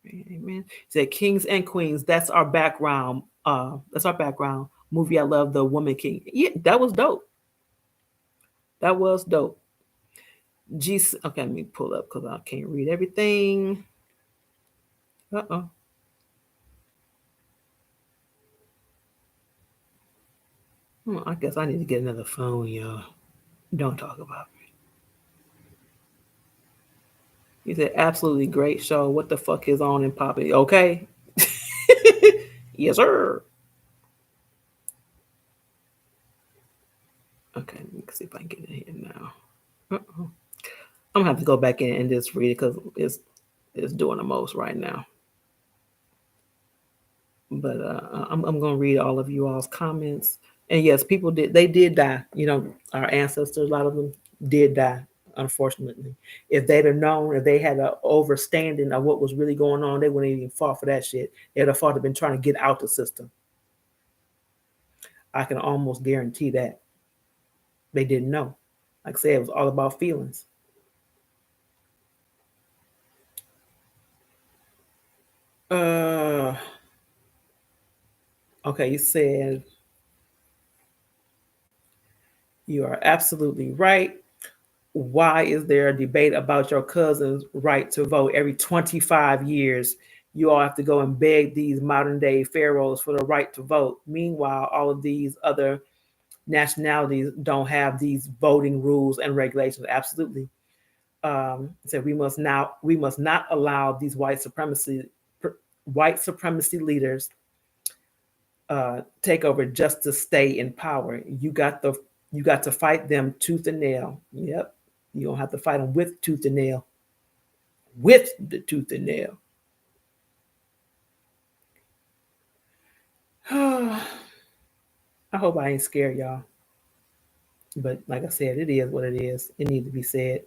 A: Amen. Said kings and queens. That's our background. That's our background movie. I love The Woman King. Yeah, that was dope. That was dope. Okay, let me pull up because I can't read everything. Uh-oh. I guess I need to get another phone, y'all. Don't talk about me. He said, absolutely great show. What the fuck is on and popping? Okay. Yes, sir. Okay, let me see if I can get in here now. Uh-oh. I'm gonna have to go back in and just read it because it's doing the most right now. But I'm gonna read all of you all's comments. And yes, people did die. You know, our ancestors, a lot of them did die, unfortunately. If they'd have known, if they had an overstanding of what was really going on, they wouldn't even fought for that shit. They'd have fought to been trying to get out the system. I can almost guarantee that they didn't know. Like I said, it was all about feelings. Uh, okay, you said you are absolutely right. Why is there a debate about your cousin's right to vote every 25 years? You all have to go and beg these modern day pharaohs for the right to vote. Meanwhile, all of these other nationalities don't have these voting rules and regulations. Absolutely. So we must not allow these white supremacy leaders take over just to stay in power. You got to fight them tooth and nail. Yep, you don't have to fight them with tooth and nail. With the tooth and nail. I hope I ain't scared y'all. But like I said, it is what it is. It needs to be said.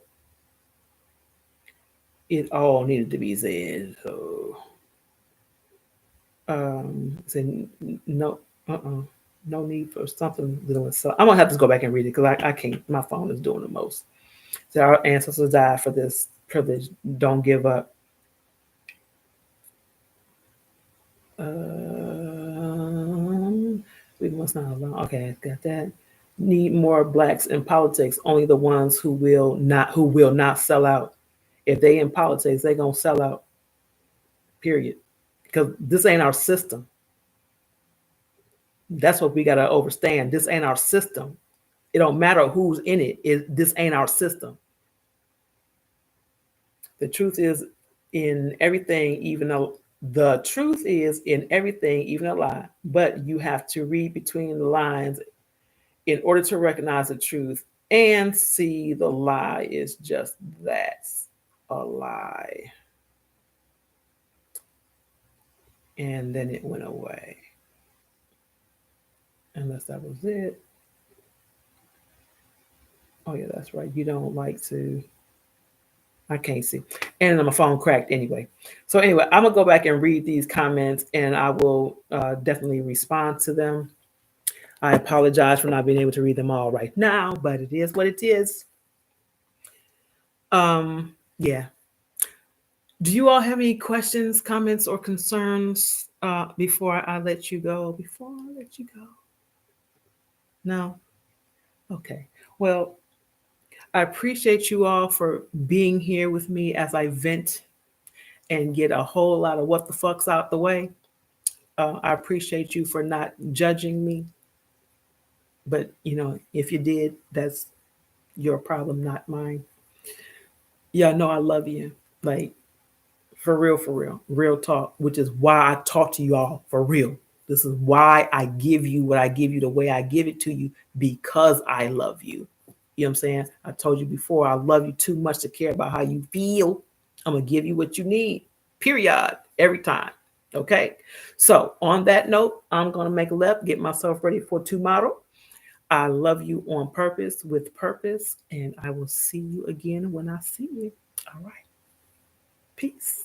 A: It all needed to be said. So said no, no need for something dealing with. So I'm gonna have to go back and read it because I can't. My phone is doing the most. So our ancestors died for this privilege. Don't give up. We must not allow. Okay, got that. Need more blacks in politics. Only the ones who will not sell out. If they in politics, they gonna sell out. Period. Because this ain't our system. That's what we gotta understand. This ain't our system. It don't matter who's in it. This ain't our system. The truth is in everything, even though the truth is in everything, even a lie. But you have to read between the lines in order to recognize the truth and see the lie is just that, a lie. And then it went away. Unless that was it. Oh, yeah, that's right. You don't like to. I can't see. And my phone cracked anyway. So, anyway, I'm going to go back and read these comments and I will definitely respond to them. I apologize for not being able to read them all right now, but it is what it is. Yeah. Do you all have any questions, comments, or concerns before I let you go? Before I let you go? No? Okay. Well, I appreciate you all for being here with me as I vent and get a whole lot of what the fucks out the way. I appreciate you for not judging me. But, you know, if you did, that's your problem, not mine. Yeah, no, I love you. Like, for real talk, which is why I talk to you all for real. This is why I give you what I give you the way I give it to you because I love you. You know what I'm saying? I told you before, I love you too much to care about how you feel. I'm going to give you what you need, period, every time. Okay? So, on that note, I'm going to make a left, get myself ready for tomorrow. I love you on purpose with purpose, and I will see you again when I see you. All right. Peace.